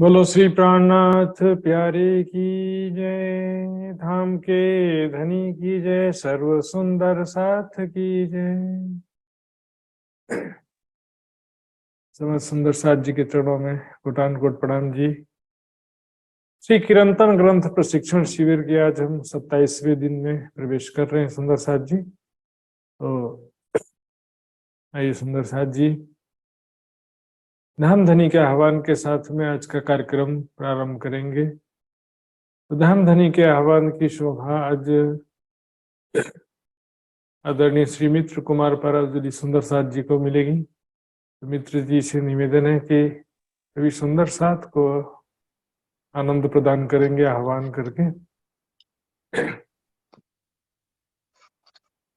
बोलो श्री प्राणनाथ प्यारे की जय। धाम के धनी की जय। सर्व सुंदर साथ की जय। समस्त सुंदर साथ जी के चरणों में कोटान कोट प्रणाम जी। श्री किरंतन ग्रंथ प्रशिक्षण शिविर के आज हम 27वें दिन में प्रवेश कर रहे हैं सुंदर साथ जी। तो आइए सुंदर साथ जी, धाम धनी के आह्वान के साथ में आज का कार्यक्रम प्रारंभ करेंगे। तो धाम धनी के आह्वान की शोभा आज आदरणीय श्री मित्र कुमार पराजुली सुंदर साथ जी को मिलेगी। तो मित्र जी से निवेदन है कि सभी सुंदर साथ को आनंद प्रदान करेंगे आह्वान करके।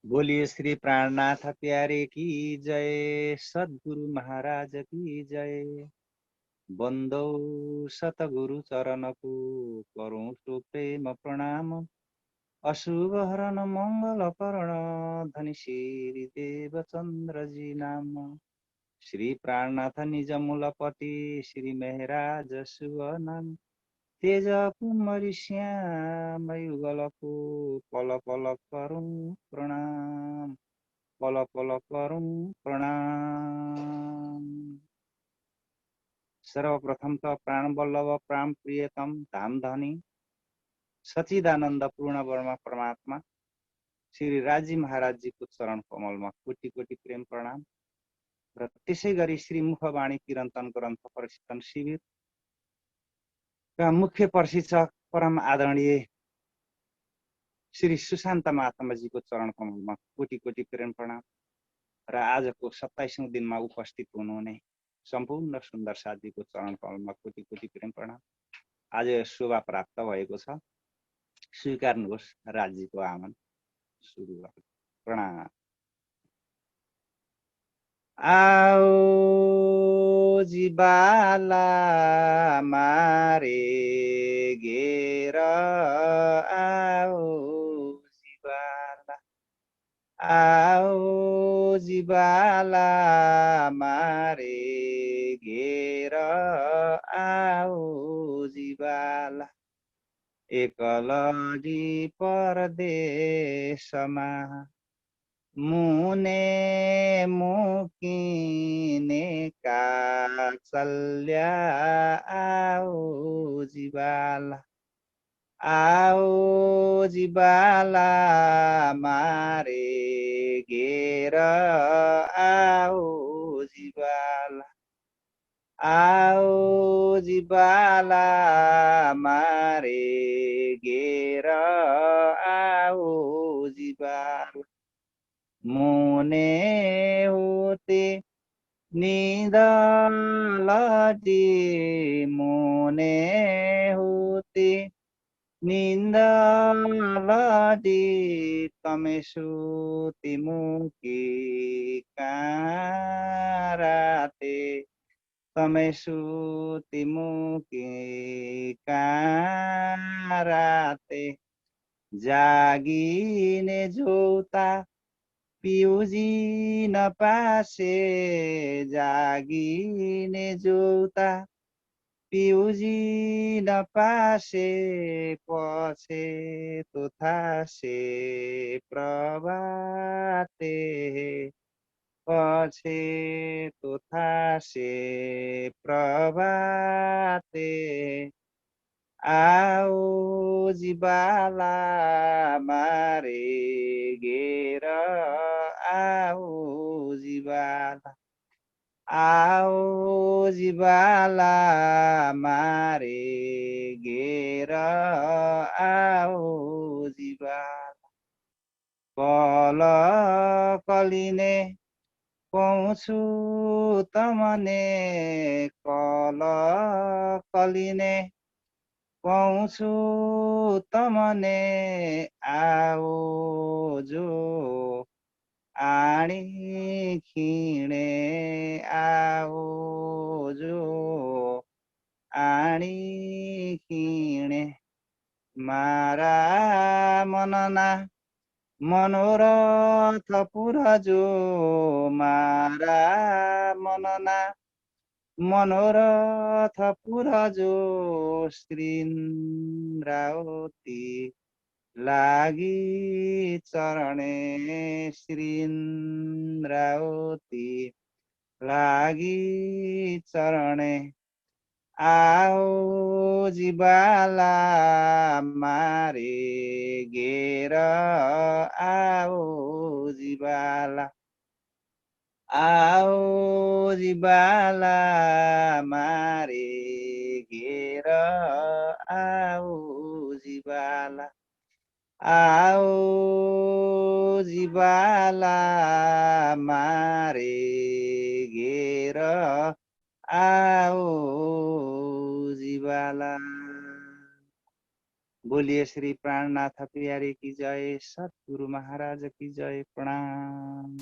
बोलिए श्री प्राणनाथ प्यारे की जय। सद्गुरु महाराज की जय। बंदो सतगुरु चरण को करूं तो प्रेम प्रणाम। अशुभ हरण मंगल करण धनि श्री देव चंद्र जी नाम। श्री प्राणनाथ निज मूलपति श्री महराज शुभ नाम। तेज कुमरी श्याम युगल को पल पल करूं प्रणाम। पल पल करूं प्रणाम। सर्वप्रथम तो प्राण बल्लभ प्राण प्रियतम धाम धनी सचिदानंद पूर्ण वर्मा परमात्मा श्री राजी महाराज जी को चरण कमल में कोटि कोटि प्रेम प्रणाम। र त्यसै गरी श्री मुखवाणी किरन्तन ग्रन्थ प्रशिक्षण शिविर का मुख्य प्रशिक्षक परम आदरणीय श्री सुशान्त महात्मा जी को चरण कमल में कोटि कोटि प्रेम प्रणाम। र आजको 27औं दिनमा उपस्थित हुनुहुने सम्पूर्ण सुन्दर साथीको चरण कमलमा कोटि कोटि प्रेम प्रणाम। आज शोभा प्राप्त भएको छ, स्वीकार्नुहोस् राज्यको आमन सुरु गर्नु। प्रणाम। आओ जीवाला मारे घेर आओ जीवाला। आओ जीवाला मारे घेर आओ जीवाला। एकलगी परदेशमा मुने मुकिने काचल्या आओ जीवाला। आओ जीवाला मारे घेर आओ जीवाला। आओ जीवाला मारे घेर आओ जीवाला। मुने होते नींद लटी मुने होते नींद लटी तमे सुती मुकी काराते। तमे सुती मुकी काराते। जागिने जोता पिउजी नपासे। जागिने जोता पिउजी नपासे। पछे तुथासे प्रभाते। पछे तुथासे प्रभाते। आओ जीवाला मारे घेर आओ जीवाला। आओ जीवाला मारे घेर आओ जीवाला। कल कलिने पाउँछु तमने कल कलिने पाउँछु तमने। आओ जो आणी खिणे आओ जो आणी खिणे। मारा मनना मनोरथ पुरा जो मारा मनना मनोरथ पुरजो श्रीन्द्रावती लागि चरणे श्रीन्द्रावती लागि चरणे आओ जीवाला मारे घेर आओ जीवाला आओ जीवाला मारे घेर आओ जीवाला आओ जीवाला मारे घेर आओ जीवाला। बोलिए श्री प्राणनाथ प्यारे की जय, सतगुरु महाराज की जय। प्रणाम।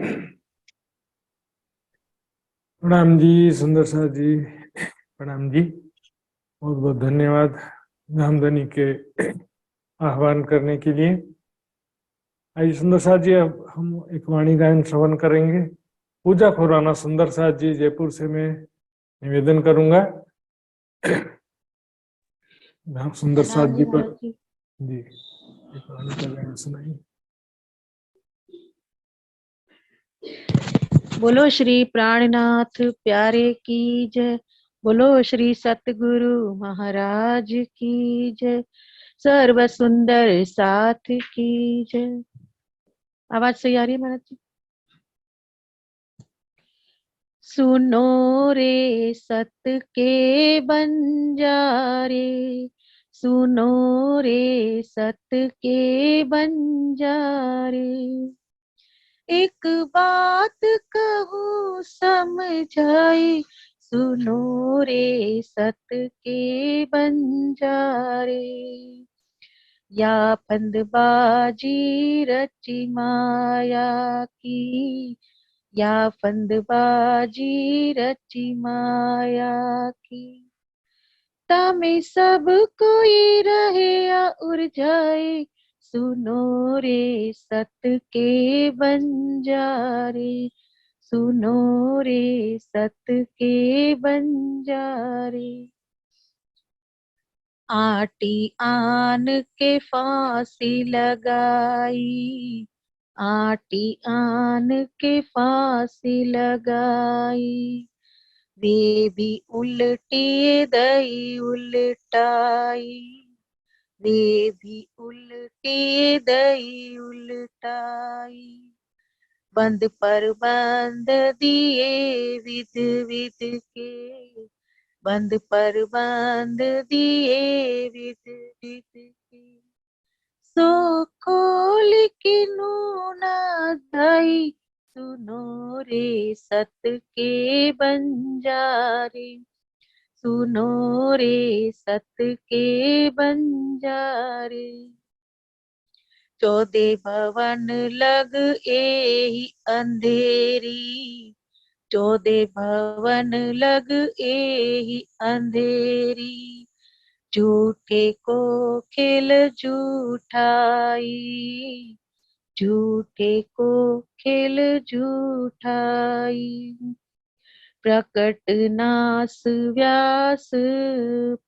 प्रणाम जी सुंदर साथ जी, प्रणाम जी, बहुत बहुत धन्यवाद धामधनी के आह्वान करने के लिए। आइए सुंदर साथ जी, अब हम एक वाणी गायन श्रवण करेंगे। पूजा खुराना सुंदर साथ जी जयपुर से मैं निवेदन करूंगा। सुंदर साथ जी पर जी एक वाणी का गायन सुनाइए। बोलो श्री प्राणनाथ प्यारे की जय, बोलो श्री सतगुरु महाराज की जय, सर्व सुंदर साथ की जय। आवाज सही आ रही है महाराज जी? सुनो रे सत के बंजारे, सुनो रे सत के बंजारे, एक बात कहूँ समझाए, सुनो रे सत के बंजारे, या फंदबाजी रची माया की, या फंदबाजी रची माया की, तामे सब कोई रहे या उड़ जाए, सुनो रे सत के बंजारे, सुनो रे सत के बंजारे, आटी आन के फांसी लगाई, आटी आन के फांसी लगाई, वे भी उल्टी दई उल्टाई, वे भी उल्टी दई उल्टाई, बंद पर बंद दिए विध विध के, बंद पर बंद दिए विध विध के, सो खोल के नूना दई, सुनो रे सत के बंजारे, सुनो रे सत के बंजारे, 14 भवन लग एही अंधेरी, 14 भवन लग एही अंधेरी, झूठे को खेल झूठाई, झूठे को खेल झूठाई, प्रकट नास व्यास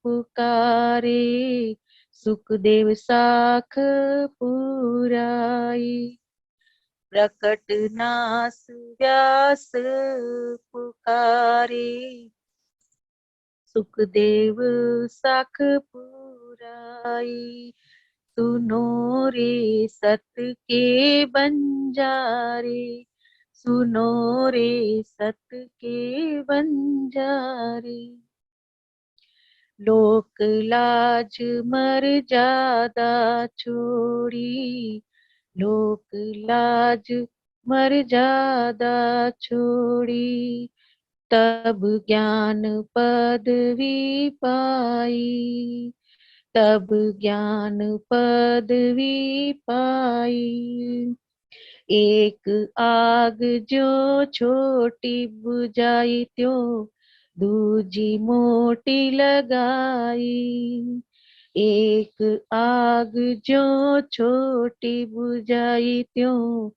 पुकारे, सुखदेव साख पुराई, प्रकट नास व्यास पुकारे, सुखदेव साख पुराई, सुनो रे सत के बंजारे, सुनो रे सत के बंजारे, लोक लाज मर्यादा छोड़ी, लोक लाज मर्यादा छोड़ी, तब ज्ञान पदवी पाई, तब ज्ञान पदवी पाई, एक आग जो छोटी बुझाई त्यों दूजी मोटी लगाई, एक आग जो छोटी बुझाई त्यों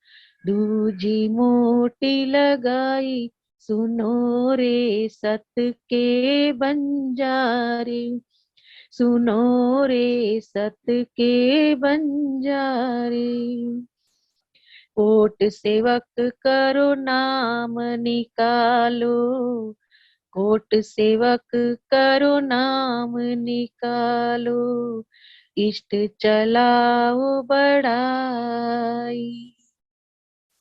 दूजी मोटी लगाई, सुनो रे सत के बंजारे, सुनो रे सत के बंजारे। कोट सेवक करो नाम निकालो, कोट सेवक करो नाम निकालो, इष्ट चलाओ बढ़ाई।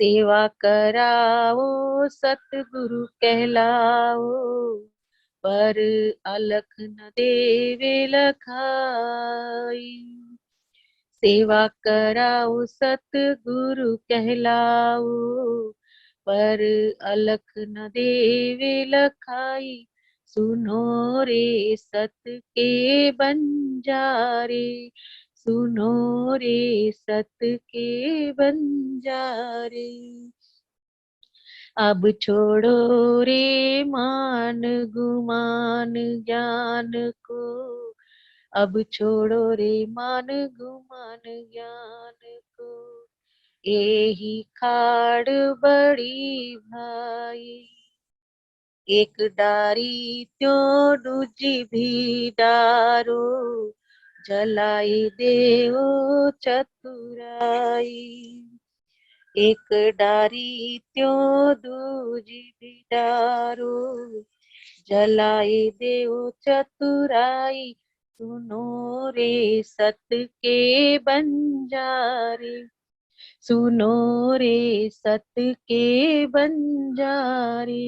सेवा कराओ सतगुरु कहलाओ, पर अलख न देवे लखाई। सेवा कराओ सतगुरु कहलाओ, पर अलख न देवे लखाई। सुनो रे सत के बंजारे, सुनो रे सत के बंजारे। अब छोड़ो रे मान गुमान ज्ञान को, अब छोड़ो रे मान गुमान ज्ञान को। यही खाड़ बड़ी भाई, एक डारी त्यों दूजी भी डारो, जलाई देओ चतुराई। एक डारी त्यों दूजी भी डारो, जलाई देओ चतुराई। सुनो रे सत के बंजारे, सुनो रे सत के बंजारे।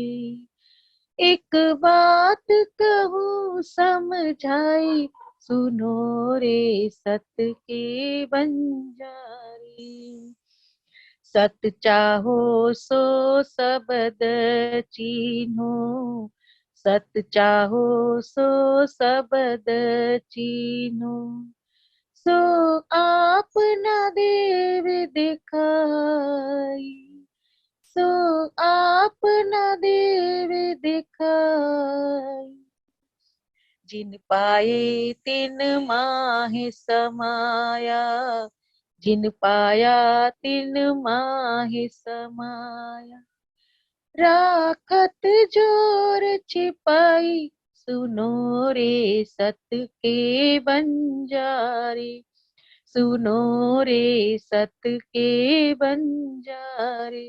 एक बात कहूँ समझाई, सुनो रे सत के बंजारे। सत चाहो सो सबद चीन्हो, सत चाहो सो सबद चीन्हो। सो आप न देव दिखाई, सो आप न देव दिखाई। जिन पाए तिन माहे समाया, जिन पाया तिन माहे समाया। राखत जोर छिपाई, सुनो रे सत के बंजारे, सुनो रे सत के बंजारे।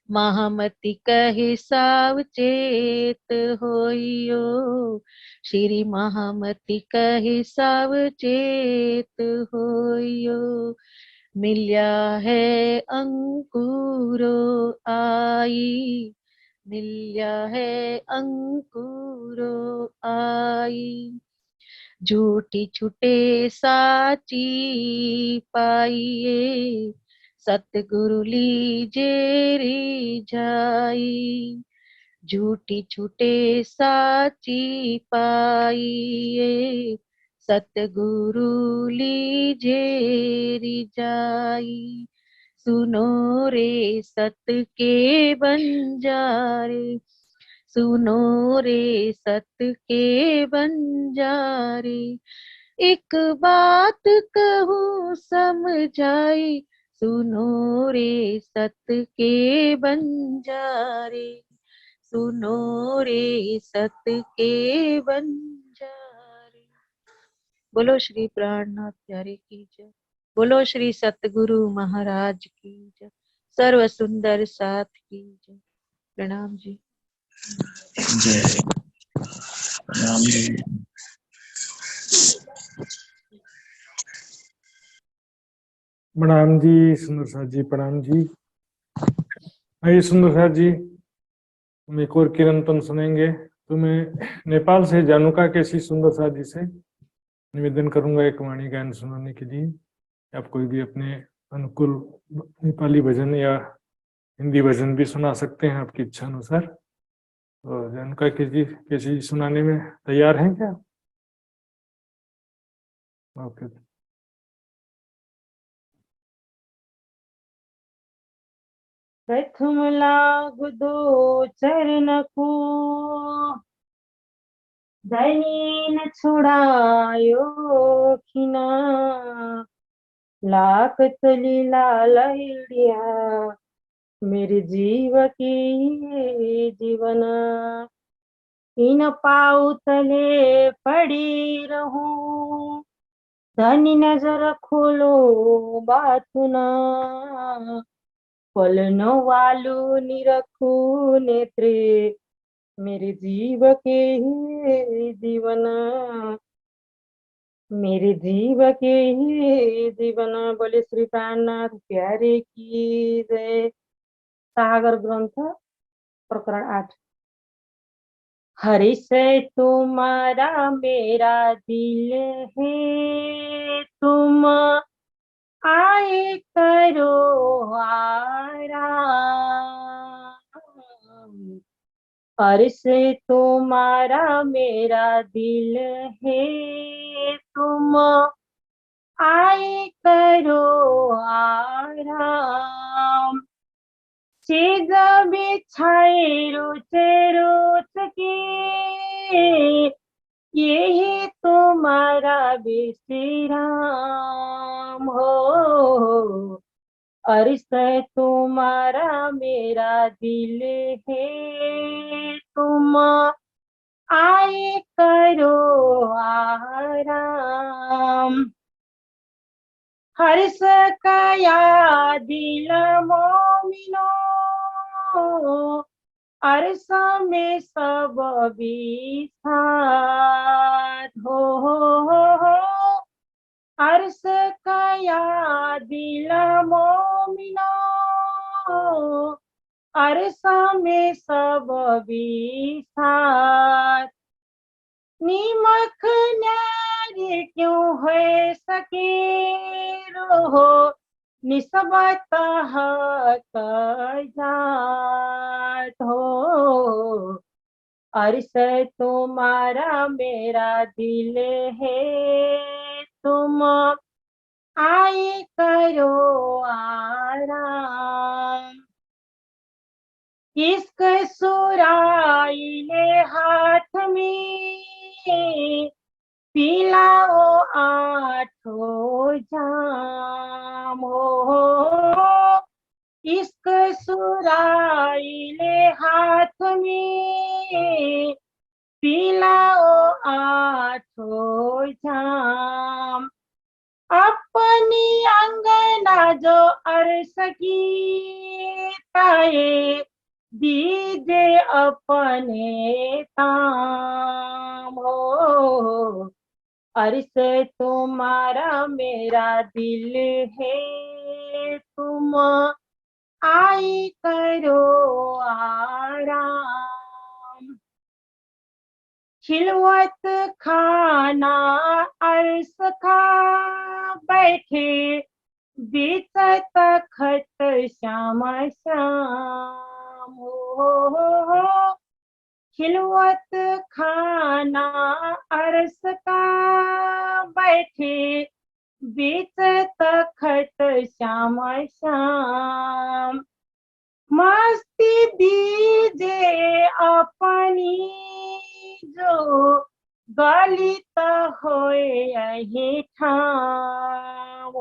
महामति कहे सावचेत होइयो, श्री महामति कहे सावचेत होइयो। मिल्या है अंकुरो आई, मिल्या है अंकुरो आई। झूठी छुटे साची पाइए, सतगुरु लीजे रिझाई। झूठी छुटे साची पाइए, सतगुरु लीजे रिझाई। सुनो रे सत के बंजारे, सुनो रे सत के बंजारे। एक बात कहूँ समझाई, सुनो रे सत के बंजारे, सुनो रे सत के बंजारे। बोलो श्री प्राणनाथ प्यारे की जय, बोलो श्री सतगुरु महाराज की जय, सर्व सुंदर साथ की जय। प्रणाम जी। जय राम जी। प्रणाम जी सुंदर साथ जी, प्रणाम जी। आइए सुंदर साथ जी, हम एक और कीर्तन सुनेंगे। तो मैं नेपाल से जानुका केसी सुंदर साथ जी से निवेदन करूंगा एक वाणी गायन सुनाने के लिए। आप कोई भी अपने अनुकूल नेपाली भजन या हिंदी भजन भी सुना सकते हैं आपकी इच्छा अनुसार। तो जानुका केसी सुनाने में तैयार हैं क्या? ओके। प्रथम लागु दो चरण को, धनी न छुड़ायो खिना। लाख तली लालैडिया, मेरे जीव की जीवन इन पाऊ तले पड़ी रहूं। धनी नजर खोलो बातुना पलनो वालू निरखू नेत्रे मेरे जीव के ही जीवन मेरे जीव के ही जीवन। बोले श्री प्राणनाथ प्यारे की जय। सागर ग्रंथ प्रकरण 8। हरि से तुम्हारा मेरा दिल है, तुम आए करो आराम। हरि से तुम्हारा मेरा दिल है, तुम आए करो आराम। चीज बिछाए रुचे रुच के यही तुम्हारा विश्राम हो। अर्श तुम्हारा मेरा दिल है, तुम आए करो आराम। हर्ष कया दिल मोमिनो अर्श में सब विसार हो। अर्श कया दिल मोमिनो अर्श में सब विसार। निमक न्यारी क्यों है सके रो निस्बत हक जात हो। अर्श तुम्हारा मेरा दिल है, तुम आए करो आराम। इश्क सुराइले हाथ में पिलाओ आठों जाम हो। इश्क सुराइले हाथ में पिलाओ आठों जाम। अपनी अंगना जो अर्श की ताए दीजे अपने ताम हो। अर्श तुम्हारा मेरा दिल है, तुम आए करो आराम। खिलवत खाना अर्श खा बैठे बीच तखत श्याम श्याम हो। खिलवत खाना अर्श का बैठे बीच तखत श्याम श्याम। मस्ती दीजे अपनी जो गलित होए यही ठाम।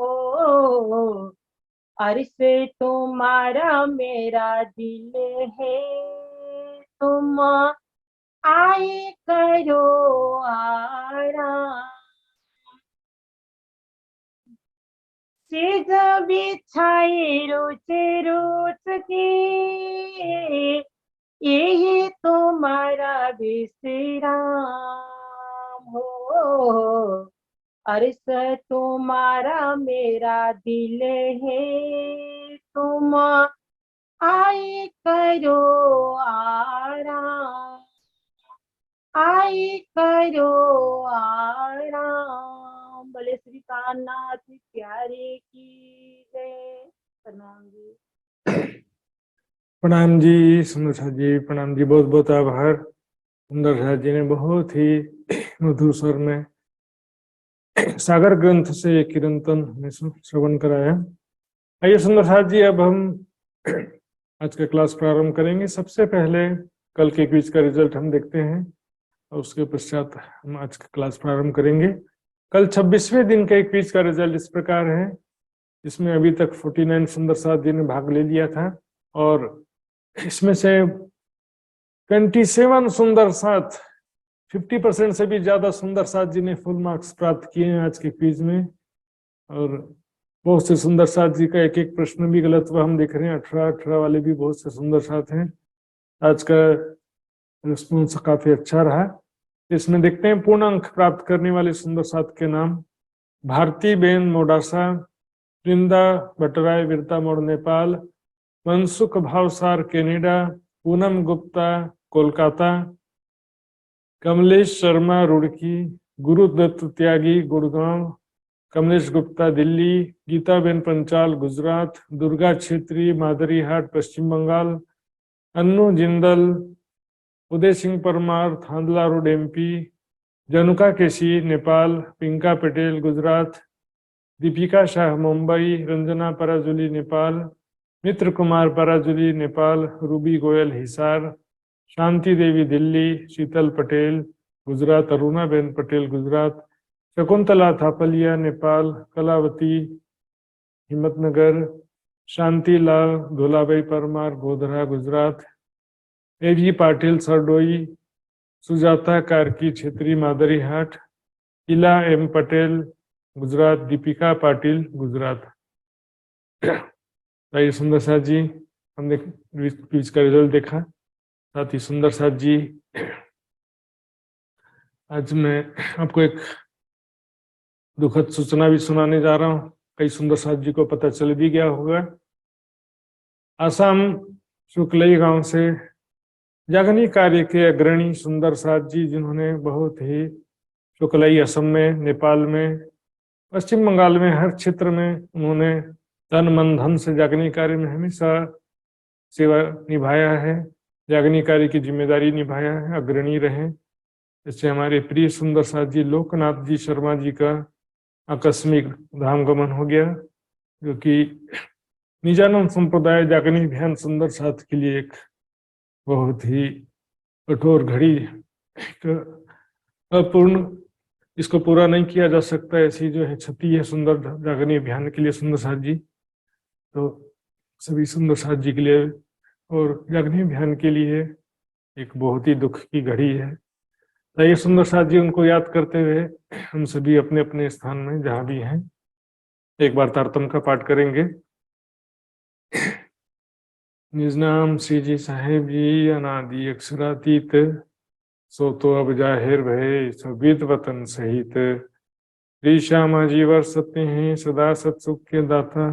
अर्श तुम्हारा मेरा दिल है, तुम आए करो आराम। चीज बिछाए रुचे रुच के यही तुम्हारा विश्राम हो। अर्श तुम्हारा मेरा दिल है, तुम आए करो आराम। आए करो आराम। बोले श्री कान्नाथ प्यारे की जय। प्रणाम जी। प्रणाम जी सुंदर साथ जी, प्रणाम जी, बहुत बहुत आभार। सुंदर साथ जी ने बहुत ही मधुर स्वर में सागर ग्रंथ से कीर्तन हमें श्रवण कराया। आइए सुंदर साथ जी, अब हम आज का क्लास प्रारंभ करेंगे। सबसे पहले कल के क्विज का रिजल्ट हम देखते हैं और उसके पश्चात हम आज का क्लास प्रारंभ करेंगे। कल 26वें दिन का क्विज का रिजल्ट इस प्रकार है, इसमें अभी तक 49 सुंदर साथ जी ने भाग ले लिया था और इसमें से 27 सुंदर साथ, 50% से भी ज्यादा सुंदर साथ जी ने फुल मार्क्स प्राप्त किए हैं आज के क्विज में। और बहुत से सुंदर साथ जी का एक एक प्रश्न भी गलत हुआ हम देख रहे हैं। 18 वाले भी बहुत से सुंदर साथ हैं। आज का रिस्पॉन्स काफी अच्छा रहा। इसमें देखते हैं पूर्ण अंक प्राप्त करने वाले सुंदर साथ के नाम। भारती बेन मोडासा, वृंदा भट्टराय वीरता मोड़ नेपाल, मनसुख भावसार कनाडा, पूनम गुप्ता कोलकाता, कमलेश शर्मा रुड़की, गुरुदत्त त्यागी गुड़गांव, कमलेश गुप्ता दिल्ली, गीताबेन पंचाल गुजरात, दुर्गा छेत्री मादरीहाट पश्चिम बंगाल, अन्नू जिंदल, उदय सिंह परमार थांदला रोड एमपी, जनुका केसी नेपाल, पिंका पटेल गुजरात, दीपिका शाह मुंबई, रंजना पराजुली नेपाल, मित्र कुमार पराजुली नेपाल, रूबी गोयल हिसार, शांति देवी दिल्ली, शीतल पटेल गुजरात, अरुणाबेन पटेल गुजरात, शकुंतला थापलिया नेपाल, कलावती हिम्मतनगर, शांतिलाल धोलाबाई परमार गोधरा गुजरात, एजी पाटिल सरडोई, सुजाता कार्की छेत्री मादरीहाट, इला एम पटेल गुजरात, दीपिका पाटिल गुजरात। आइए सुंदर साथ जी, हमने क्विज का रिजल्ट देखा। साथ ही सुंदर साथ जी, आज मैं आपको एक दुखद सूचना भी सुनाने जा रहा हूँ। कई सुंदर साथ जी को पता चल भी गया होगा। असम शुक्लई गांव से जागनी कार्य के अग्रणी सुंदर साथ जी, जिन्होंने बहुत ही शुक्लई असम में, नेपाल में, पश्चिम बंगाल में, हर क्षेत्र में उन्होंने तन मन धन से जागनी कार्य में हमेशा सेवा निभाया है, जागनी कार्य की जिम्मेदारी निभाया है, अग्रणी रहे। इससे हमारे प्रिय सुंदर साथ जी लोकनाथ जी शर्मा जी का आकस्मिक धाम गमन हो गया, जो कि निजानंद संप्रदाय जागनी अभियान सुंदर साथ के लिए एक बहुत ही कठोर घड़ी, अपूर्ण, इसको पूरा नहीं किया जा सकता, ऐसी जो है क्षति है सुंदर जागनी अभियान के लिए सुंदर साथ जी। तो सभी सुंदर साथ जी के लिए और जागनी अभियान के लिए एक बहुत ही दुख की घड़ी है। तो ये सुंदर साथ जी, उनको याद करते हुए हम सभी अपने अपने स्थान में जहां भी हैं एक बार तारतम का पाठ करेंगे। निज नाम श्री जी साहेब जी अनादि अक्षरातीत, सो तो अब जाहिर भय सविद वतन सहित, श्री श्यामा जी वर सत्य हैं सदा सत्सुख के दाता,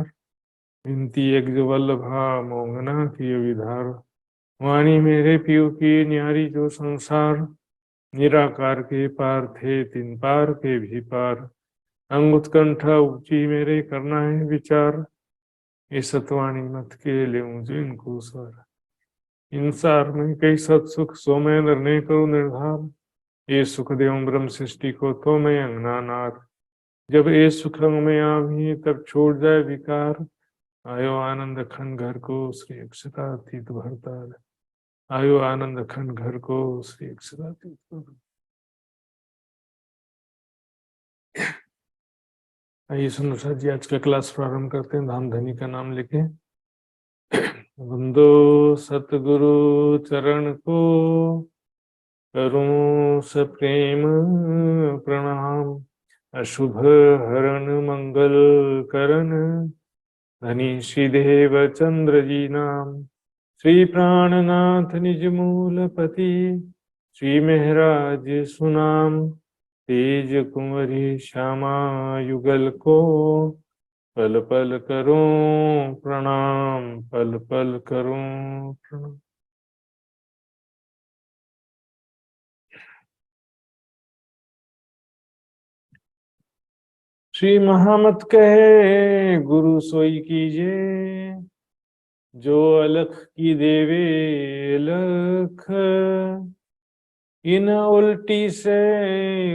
विनती एक जो वल्लभा मोहना की विधार, वाणी मेरे पियु की न्यारी जो संसार, निराकार के पार थे तिन पार के भी पार, अंग उत्कंठ ऊंची मेरे करना है विचार, इस सतवाणी मत के ले इनको स्वर, इंसार में कई सत्सुख सो मैं निर्णय करो निर्धार, ये सुख देव ब्रह्म सृष्टि को तो मैं अंगना नार, जब ये सुख में आवी तब छोड़ जाए विकार, आयो आनंद खन घर को श्री अक्षरातीत भरतार, आयो आनंद खन घर को श्री अक्षरातीत भरतार। आइए सुनो जी, आज का क्लास प्रारंभ करते हैं धाम धनी का नाम लेके। वंदो सतगुरु चरण को करूं सप्रेम प्रणाम, अशुभ हरण मंगल करण, धनी श्रीदेव चंद्र जी नाम, श्री प्राणनाथ निज मूलपति, श्री महराज सुनाम, तेज कुंवरी श्यामा युगल को, पल पल करूं प्रणाम, पल पल करूं प्रणाम। श्री महामत कहे गुरु सोई कीजिए, जो अलख की देवे लख, इन उल्टी से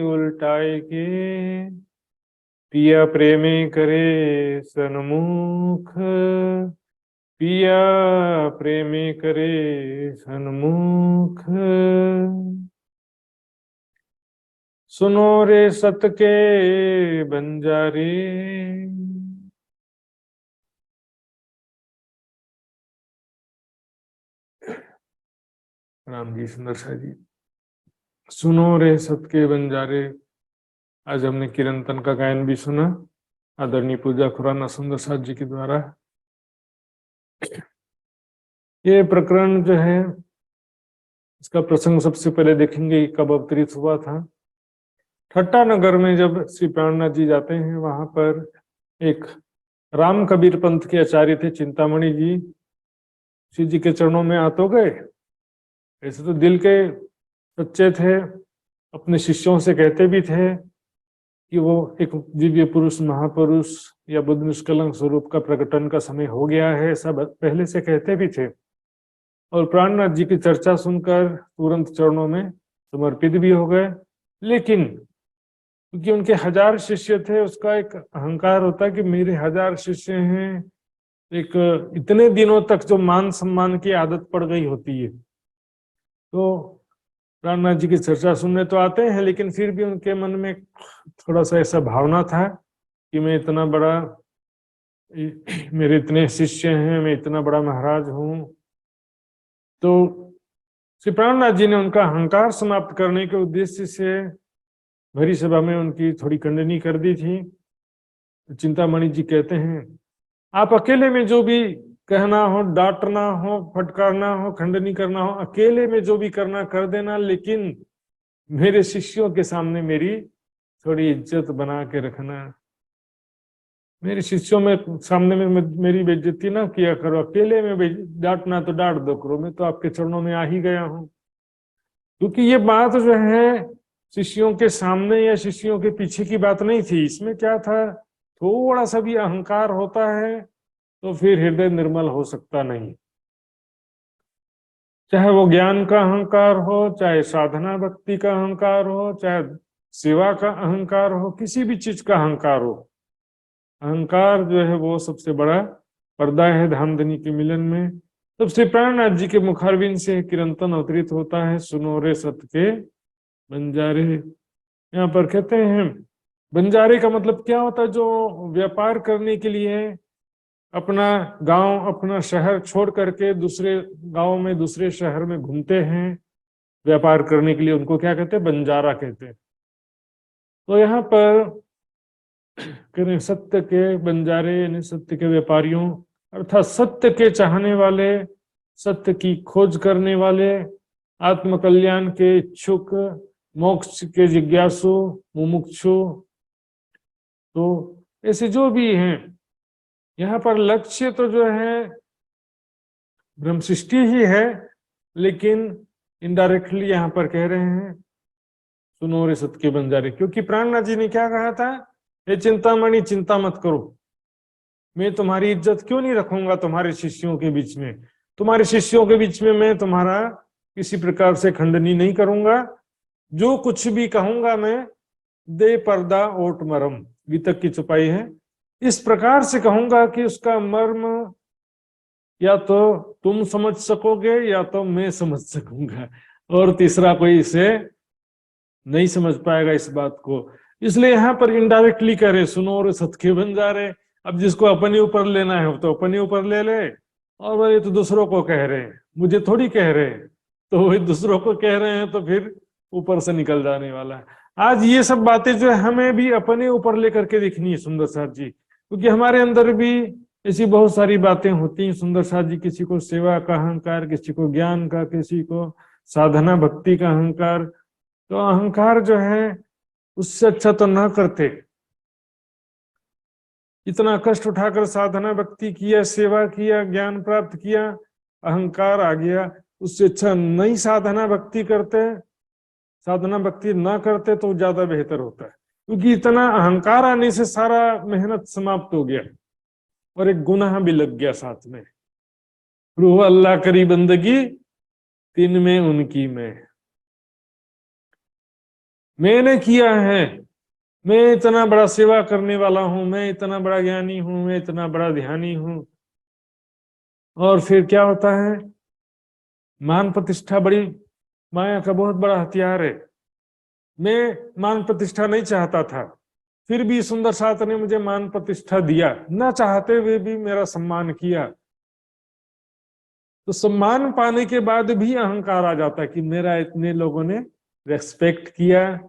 उल्टाए के, पिया प्रेमे करे सन्मुख, पिया प्रेमे करे सन्मुख, सुनो रे सत के बंजारे, राम जी, सुंदर शाह जी। सुनो रे सत के बंजारे, आज हमने कीर्तन का गायन भी सुना आदरणीय पूजा खुराना सुंदर शाह जी के द्वारा। ये प्रकरण जो है, इसका प्रसंग सबसे पहले देखेंगे कब अवतरित हुआ था। ठट्टा नगर में जब श्री प्राणनाथ जी जाते हैं, वहां पर एक राम कबीर पंथ के आचार्य थे चिंतामणि जी, श्री जी के चरणों में आ तो गए। ऐसे तो दिल के सच्चे थे, अपने शिष्यों से कहते भी थे कि वो एक दिव्य पुरुष महापुरुष या बुद्ध निष्कलंक स्वरूप का प्रकटन का समय हो गया है, ऐसा पहले से कहते भी थे। और प्राणनाथ जी की चर्चा सुनकर तुरंत चरणों में समर्पित भी हो गए। लेकिन क्योंकि उनके 1000 शिष्य थे, उसका एक अहंकार होता है कि मेरे 1000 शिष्य हैं, एक इतने दिनों तक जो मान सम्मान की आदत पड़ गई होती है। तो प्राणनाथ जी की चर्चा सुनने तो आते हैं, लेकिन फिर भी उनके मन में थोड़ा सा ऐसा भावना था कि मैं इतना बड़ा, मेरे इतने शिष्य हैं, मैं इतना बड़ा महाराज हूं। तो श्री प्राणनाथ जी ने उनका अहंकार समाप्त करने के उद्देश्य से भरी सभा में उनकी थोड़ी खंडनी कर दी थी। चिंतामणि जी कहते हैं, आप अकेले में जो भी कहना हो, डांटना हो, फटकारना हो, खंडनी करना हो, अकेले में जो भी करना कर देना, लेकिन मेरे शिष्यों के सामने मेरी थोड़ी इज्जत बना के रखना। मेरे शिष्यों में सामने में मेरी बेइज्जती ना किया करो। अकेले में डांटना तो डांट दो करो, मैं तो आपके चरणों में आ ही गया हूं। क्योंकि ये बात जो है शिष्यों के सामने या शिष्यों के पीछे की बात नहीं थी। इसमें क्या था, थोड़ा सा भी अहंकार होता है तो फिर हृदय निर्मल हो सकता नहीं। चाहे वो ज्ञान का अहंकार हो, चाहे साधना भक्ति का अहंकार हो, चाहे सेवा का अहंकार हो, किसी भी चीज का अहंकार हो, अहंकार जो है वो सबसे बड़ा पर्दा है धामधनी के मिलन में। तब श्री प्राणनाथ जी के मुखारविंद से कीर्तन अवतरित होता है, सुनो रे सत के बंजारे। यहाँ पर कहते हैं बंजारे का मतलब क्या होता है, जो व्यापार करने के लिए अपना गांव अपना शहर छोड़ करके दूसरे गांव में दूसरे शहर में घूमते हैं व्यापार करने के लिए, उनको क्या कहते हैं, बंजारा कहते हैं। तो यहाँ पर करें सत्य के बंजारे यानी सत्य के व्यापारियों, अर्थात सत्य के चाहने वाले, सत्य की खोज करने वाले, आत्म कल्याण के इच्छुक, मोक्ष के जिज्ञासु, मुमुक्षु, तो ऐसे जो भी हैं, यहाँ पर लक्ष्य तो जो है ब्रह्म सृष्टि ही है, लेकिन इनडायरेक्टली यहाँ पर कह रहे हैं सुनो रे सत के बंजारे। क्योंकि प्राणनाथ जी ने क्या कहा था, हे चिंतामणि चिंता मत करो, मैं तुम्हारी इज्जत क्यों नहीं रखूंगा तुम्हारे शिष्यों के बीच में। तुम्हारे शिष्यों के बीच में मैं तुम्हारा किसी प्रकार से खंडनी नहीं करूंगा। जो कुछ भी कहूंगा मैं दे पर्दा ओट मरम, गीतक की चौपाई है, इस प्रकार से कहूंगा कि उसका मर्म या तो तुम समझ सकोगे या तो मैं समझ सकूंगा, और तीसरा कोई इसे नहीं समझ पाएगा इस बात को। इसलिए यहाँ पर इनडायरेक्टली कह रहे सुनो और सत के बंजारे। अब जिसको अपने ऊपर लेना है तो अपने ऊपर ले ले, और वो ये तो दूसरों को कह रहे हैं, मुझे थोड़ी कह रहे हैं। तो वही दूसरों को कह रहे हैं तो फिर ऊपर से निकल जाने वाला है। आज ये सब बातें जो है हमें भी अपने ऊपर लेकर के देखनी है सुंदर साथ जी, क्योंकि हमारे अंदर भी ऐसी बहुत सारी बातें होती हैं सुंदर साथ जी। किसी को सेवा का अहंकार, किसी को ज्ञान का, किसी को साधना भक्ति का अहंकार। तो अहंकार जो है उससे अच्छा तो ना करते। इतना कष्ट उठाकर साधना भक्ति किया, सेवा किया, ज्ञान प्राप्त किया, अहंकार आ गया, उससे अच्छा नहीं साधना भक्ति करते, साधना भक्ति ना करते तो ज्यादा बेहतर होता है। क्योंकि इतना अहंकार आने से सारा मेहनत समाप्त हो गया और एक गुनाह भी लग गया साथ में। रूह अल्लाह करी बंदगी तीन में उनकी मैंने किया है, मैं इतना बड़ा सेवा करने वाला हूं, मैं इतना बड़ा ज्ञानी हूं, मैं इतना बड़ा ध्यानी हूं। और फिर क्या होता है, मान प्रतिष्ठा बड़ी माया का बहुत बड़ा हथियार है। मैं मान प्रतिष्ठा नहीं चाहता था, फिर भी सुंदर साथ ने मुझे मान प्रतिष्ठा दिया, ना चाहते हुए भी मेरा सम्मान किया। तो सम्मान पाने के बाद भी अहंकार आ जाता है कि मेरा इतने लोगों ने रेस्पेक्ट किया,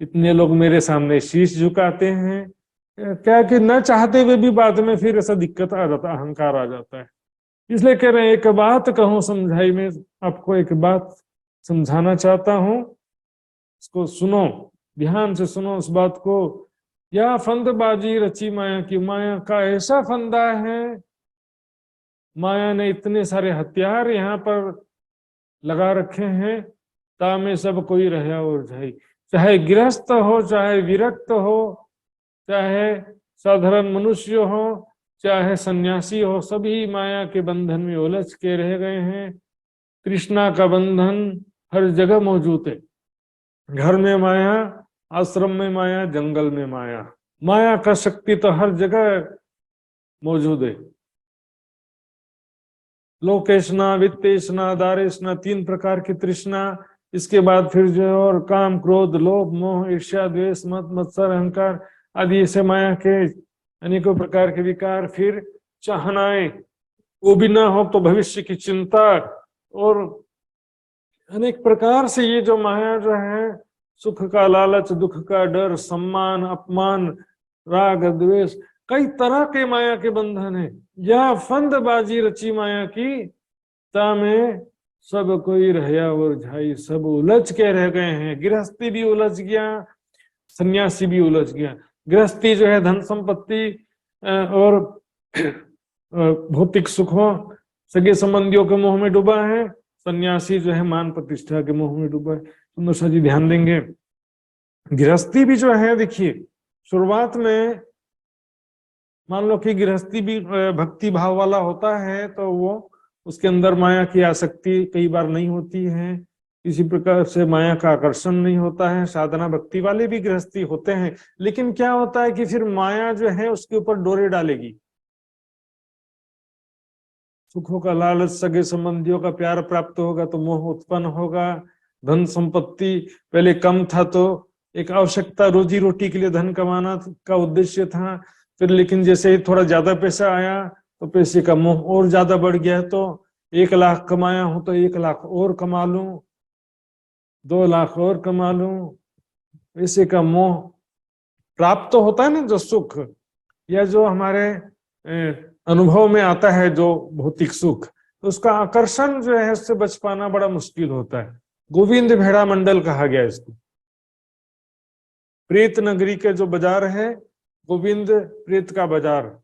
इतने लोग मेरे सामने शीश झुकाते हैं, क्या कि न चाहते हुए भी बाद में फिर ऐसा दिक्कत आ जाता, अहंकार आ जाता है। इसलिए कह रहे हैं एक बात कहूं समझाई, में आपको एक बात समझाना चाहता हूं, इसको सुनो, ध्यान से सुनो उस बात को। या फंदबाजी रची माया की, माया का ऐसा फंदा है, माया ने इतने सारे हथियार यहाँ पर लगा रखे हैं, तामे सब कोई रहे और जाए, चाहे गृहस्थ हो, चाहे विरक्त हो, चाहे साधारण मनुष्य हो, चाहे सन्यासी हो, सभी माया के बंधन में उलझ के रह गए हैं। तृष्णा का बंधन हर जगह मौजूद है, घर में माया, आश्रम में माया, जंगल में माया, माया का शक्ति तो हर जगह मौजूद है। लोकेशना, वित्तेशना, दारेशना, 3 प्रकार की तृष्णा, इसके बाद फिर जो है और काम, क्रोध, लोभ, मोह, ईर्ष्या, द्वेष, मत, मत्सर, अहंकार आदि ऐसे माया के अनेकों प्रकार के विकार, फिर चाहनाएं, वो भी ना हो तो भविष्य की चिंता, और अनेक प्रकार से ये जो माया जो है, सुख का लालच, दुख का डर, सम्मान, अपमान, राग, द्वेष, कई तरह के माया के बंधन है। यह फंदबाजी रची माया की, तामे सब कोई रहया और झाई, सब उलझ के रह गए हैं। गृहस्थी भी उलझ गया, सन्यासी भी उलझ गया। गृहस्थी जो है धन संपत्ति और भौतिक सुखों, सगे संबंधियों के मोह में डूबा है। सन्यासी जो है मान प्रतिष्ठा के मोह में डूबा है। सुंदर सा जी ध्यान देंगे, गृहस्थी भी जो है, देखिए शुरुआत में मान लो कि गृहस्थी भी भक्ति भाव वाला होता है, तो वो उसके अंदर माया की आसक्ति कई बार नहीं होती है, इसी प्रकार से माया का आकर्षण नहीं होता है। साधना भक्ति वाले भी गृहस्थी होते हैं, लेकिन क्या होता है कि फिर माया जो है उसके ऊपर डोरे डालेगी। सुखों का लालच, सगे संबंधियों का प्यार प्राप्त होगा तो मोह उत्पन्न होगा। धन संपत्ति पहले कम था तो एक आवश्यकता, रोजी रोटी के लिए धन कमाना का उद्देश्य था, फिर लेकिन जैसे ही थोड़ा ज्यादा पैसा आया तो पैसे का मोह और ज्यादा बढ़ गया। तो 1 लाख कमाया हूं तो 1 लाख और कमा लूं, 2 लाख और कमा लूं, पैसे का मोह प्राप्त तो होता है ना, जो सुख या जो हमारे अनुभव में आता है, जो भौतिक सुख, तो उसका आकर्षण जो है उससे बच पाना बड़ा मुश्किल होता है। गोविंद भेड़ा मंडल कहा गया इसको। प्रेत नगरी के जो बाजार है, गोविंद प्रेत का बाजार,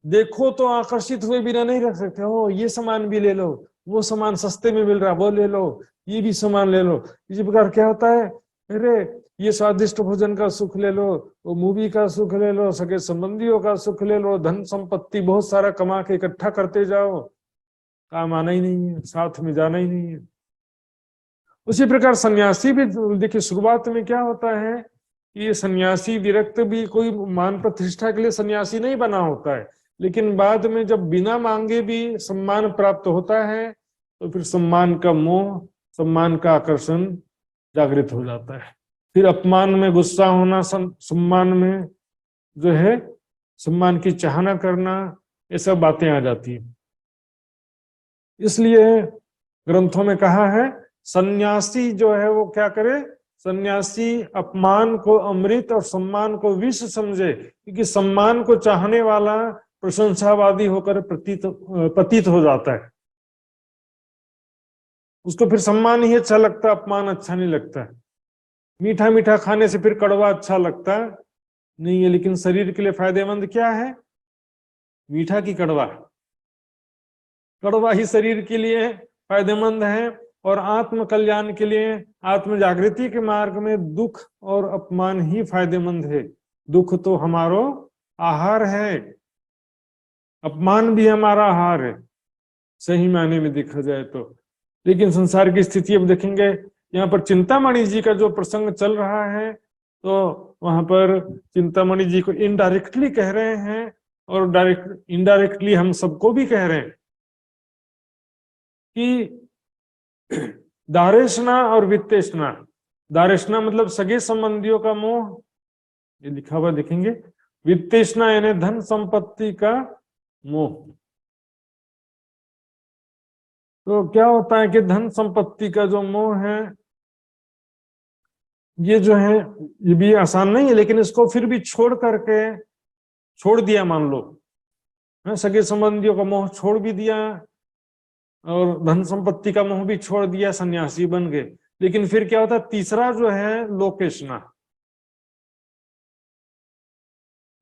देखो तो आकर्षित हुए बिना नहीं रख सकते हो। ये सामान भी ले लो, वो सामान सस्ते में मिल रहा वो ले लो, ये भी सामान ले लो। इसी प्रकार क्या होता है, अरे ये स्वादिष्ट भोजन का सुख ले लो, वो मूवी का सुख ले लो, सगे संबंधियों का सुख ले लो, धन संपत्ति बहुत सारा कमा के इकट्ठा करते जाओ, काम आना ही नहीं है, साथ में जाना ही नहीं है। उसी प्रकार सन्यासी भी देखिए, शुरुआत में क्या होता है कि ये सन्यासी विरक्त भी कोई मान प्रतिष्ठा के लिए सन्यासी नहीं बना होता है, लेकिन बाद में जब बिना मांगे भी सम्मान प्राप्त होता है तो फिर सम्मान का मोह, सम्मान का आकर्षण जागृत हो जाता है। फिर अपमान में गुस्सा होना, सम्मान में जो है सम्मान की चाहना करना, ये सब बातें आ जाती हैं। इसलिए ग्रंथों में कहा है सन्यासी जो है वो क्या करे, सन्यासी अपमान को अमृत और सम्मान को विष समझे, क्योंकि सम्मान को चाहने वाला प्रशंसावादी होकर पतित हो जाता है। उसको फिर सम्मान ही अच्छा लगता है, अपमान अच्छा नहीं लगता है। मीठा मीठा खाने से फिर कड़वा अच्छा लगता नहीं है, लेकिन शरीर के लिए फायदेमंद क्या है, मीठा की कड़वा? कड़वा ही शरीर के लिए फायदेमंद है, और आत्म कल्याण के लिए, आत्म जागृति के मार्ग में दुख और अपमान ही फायदेमंद है। दुख तो हमारो आहार है, अपमान भी हमारा आहार है, सही मायने में देखा जाए तो। लेकिन संसार की स्थिति अब देखेंगे, यहाँ पर चिंतामणि जी का जो प्रसंग चल रहा है, तो वहां पर चिंतामणि जी को इनडायरेक्टली कह रहे हैं, और इनडायरेक्टली हम सबको भी कह रहे हैं कि दारेशना और वित्तेशना। दारेशना मतलब सगे संबंधियों का मोह, ये लिखा हुआ देखेंगे। वित्तेशना यानी धन संपत्ति का मोह। तो क्या होता है कि धन संपत्ति का जो मोह है, ये जो है ये भी आसान नहीं है, लेकिन इसको फिर भी छोड़ करके छोड़ दिया, मान लो सगे संबंधियों का मोह छोड़ भी दिया और धन संपत्ति का मोह भी छोड़ दिया, सन्यासी बन गए, लेकिन फिर क्या होता है, तीसरा जो है लोकेशना,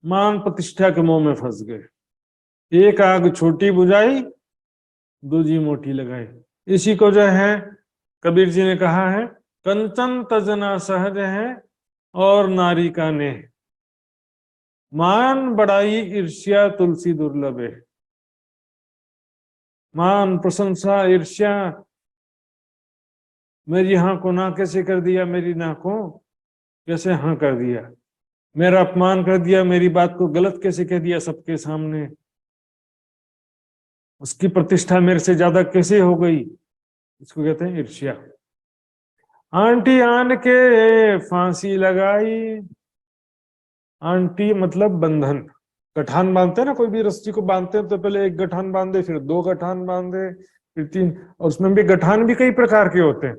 मान प्रतिष्ठा के मोह में फंस गए। एक आग छोटी बुझाई, दूजी मोटी लगाई। इसी को जो है कबीर जी ने कहा है, कंचन तजना सहज है और नारी का नेह, मान बड़ाई ईर्ष्या तुलसी दुर्लभ है। मान, प्रशंसा, ईर्ष्या, मेरी हाँ को ना कैसे कर दिया, मेरी ना को कैसे हाँ कर दिया, मेरा अपमान कर दिया, मेरी बात को गलत कैसे कह दिया सबके सामने, उसकी प्रतिष्ठा मेरे से ज्यादा कैसे हो गई, इसको कहते हैं ईर्ष्या। आंटी आन के फांसी लगाई, आंटी मतलब बंधन, गठान बांधते हैं ना, कोई भी रस्सी को बांधते हैं तो पहले एक गठान बांधे, फिर दो गठान बांधे, फिर तीन, और उसमें भी गठान भी कई प्रकार के होते हैं।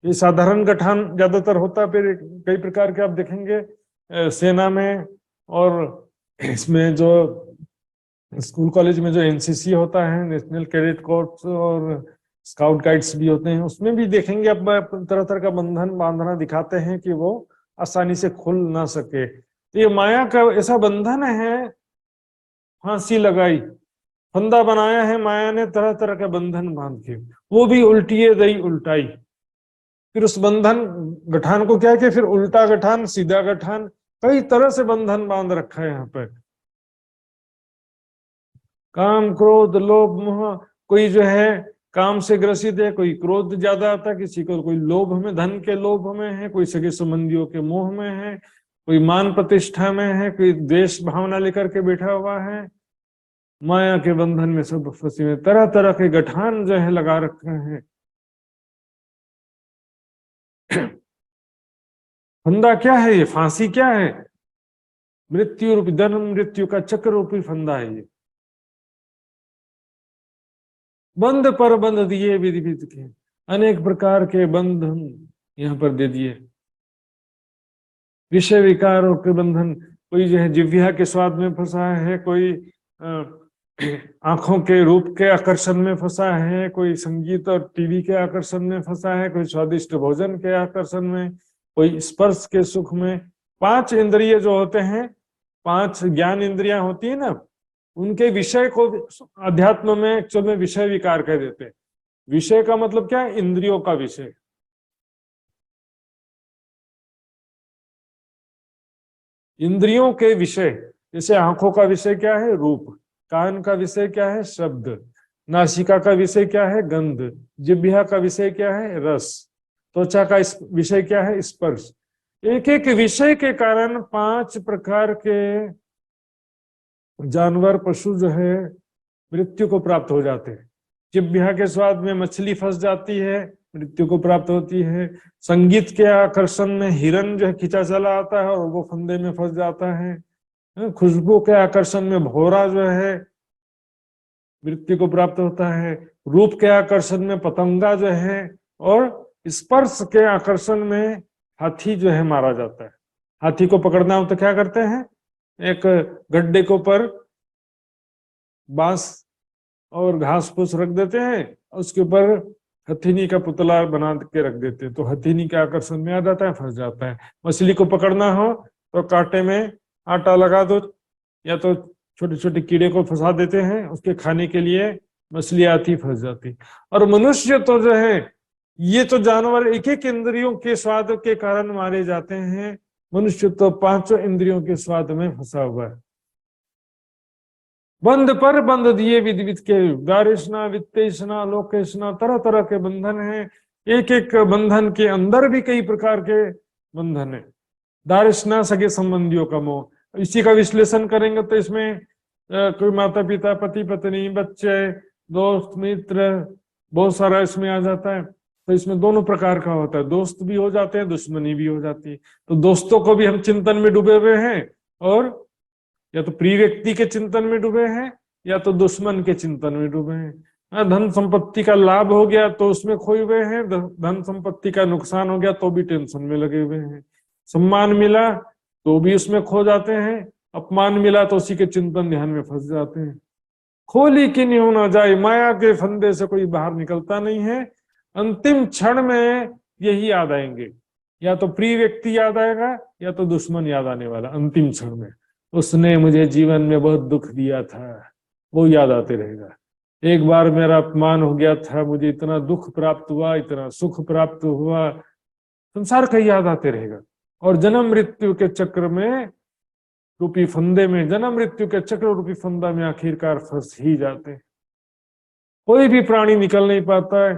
ये साधारण गठान ज्यादातर होता है, फिर कई प्रकार के आप देखेंगे सेना में, और इसमें जो स्कूल कॉलेज में जो एनसीसी होता है, नेशनल कैडेट कोर्प्स, और स्काउट गाइड्स भी होते हैं, उसमें भी देखेंगे अब तरह तरह का बंधन बांधना दिखाते हैं कि वो आसानी से खुल ना सके। तो ये माया का ऐसा बंधन है, फांसी लगाई, फंदा बनाया है माया ने तरह तरह का बंधन बांध के, वो भी उल्टिए दई उल्टाई। फिर उस बंधन गठान को क्या किया, फिर उल्टा गठान, सीधा गठान, कई तरह से बंधन बांध रखा है यहाँ पर। काम, क्रोध, लोभ, मोह, कोई जो है काम से ग्रसित है, कोई क्रोध ज्यादा आता है, किसी को कोई लोभ में, धन के लोभ में है, कोई सगे संबंधियों के मोह में है, कोई मान प्रतिष्ठा में है, कोई द्वेष भावना लेकर के बैठा हुआ है। माया के बंधन में सब फंसे हुए, तरह तरह के गठान जो है लगा रखे हैं। फंदा क्या है ये, फांसी क्या है, मृत्यु रूपी, जन्म मृत्यु का चक्र रूपी फंदा है ये। बंद पर बंद दिए विधि विधि के, अनेक प्रकार के बंधन यहाँ पर दे दिए। विषय विकारों के बंधन, कोई जो है जिह्वा के स्वाद में फंसा है, कोई आंखों के रूप के आकर्षण में फंसा है, कोई संगीत और टीवी के आकर्षण में फंसा है, कोई स्वादिष्ट भोजन के आकर्षण में, कोई स्पर्श के सुख में। 5 इंद्रिय जो होते हैं, 5 ज्ञान इंद्रियां होती है ना, उनके विषय को अध्यात्म में एक्चुअल में विषय विकार कह देते हैं। विषय का मतलब क्या है, इंद्रियों का विषय। इंद्रियों के विषय, जैसे आंखों का विषय क्या है, रूप, कान का विषय क्या है, शब्द, नासिका का विषय क्या है, गंध, जिह्वा का विषय क्या है, रस, त्वचा का विषय क्या है, स्पर्श। एक एक विषय के कारण 5 प्रकार के जानवर, पशु जो है मृत्यु को प्राप्त हो जाते हैं। जिह्वा के स्वाद में मछली फंस जाती है, मृत्यु को प्राप्त होती है। संगीत के आकर्षण में हिरन जो है खिंचा चला आता है और वो फंदे में फंस जाता है। खुशबू के आकर्षण में भौरा जो है मृत्यु को प्राप्त होता है। रूप के आकर्षण में पतंगा जो है, और स्पर्श के आकर्षण में हाथी जो है मारा जाता है। हाथी को पकड़ना हो तो क्या करते हैं, एक गड्ढे के ऊपर बांस और घास फूस रख देते हैं, उसके ऊपर हथीनी का पुतला बना के रख देते हैं, तो हथीनी के आकर्षण में आ जाता है, फंस जाता है। मछली को पकड़ना हो तो कांटे में आटा लगा दो, या तो छोटे छोटे कीड़े को फंसा देते हैं, उसके खाने के लिए मछली आती, फंस जाती। और मनुष्य तो जो है, ये तो जानवर एक एक इंद्रियों के स्वाद के कारण मारे जाते हैं, मनुष्य तो 5 इंद्रियों के स्वाद में फंसा हुआ है। बंद पर बंद दिए विधि विधि के, दारिशना, वित्तेशना, लोकेशना, तरह तरह के बंधन हैं। एक एक बंधन के अंदर भी कई प्रकार के बंधन है। दारिशना, सगे संबंधियों का मोह, इसी का विश्लेषण करेंगे तो इसमें कोई माता पिता, पति पत्नी, बच्चे, दोस्त मित्र, बहुत सारा इसमें आ जाता है। तो इसमें दोनों प्रकार का होता है, दोस्त भी हो जाते हैं, दुश्मनी भी हो जाती है। तो दोस्तों को भी हम चिंतन में डूबे हुए हैं, और या तो प्रिय व्यक्ति के चिंतन में डूबे हैं, या तो दुश्मन के चिंतन में डूबे हैं। धन संपत्ति का लाभ हो गया तो उसमें खोए हुए हैं, धन संपत्ति का नुकसान हो गया तो भी टेंशन में लगे हुए हैं। सम्मान मिला तो भी उसमें खो जाते हैं, अपमान मिला तो उसी के चिंतन ध्यान में फंस जाते हैं। खोली कि नहीं होना जाए, माया के फंदे से कोई बाहर निकलता नहीं है। अंतिम क्षण में यही याद आएंगे, या तो प्रिय व्यक्ति याद आएगा या तो दुश्मन याद आने वाला। अंतिम क्षण में उसने मुझे जीवन में बहुत दुख दिया था, वो याद आते रहेगा। एक बार मेरा अपमान हो गया था, मुझे इतना दुख प्राप्त हुआ, इतना सुख प्राप्त हुआ, संसार का याद आते रहेगा। और जन्म मृत्यु के चक्र में रूपी फंदे में, जन्म मृत्यु के चक्र रूपी फंदा में आखिरकार फंस ही जाते हैं। कोई भी प्राणी निकल नहीं पाता है।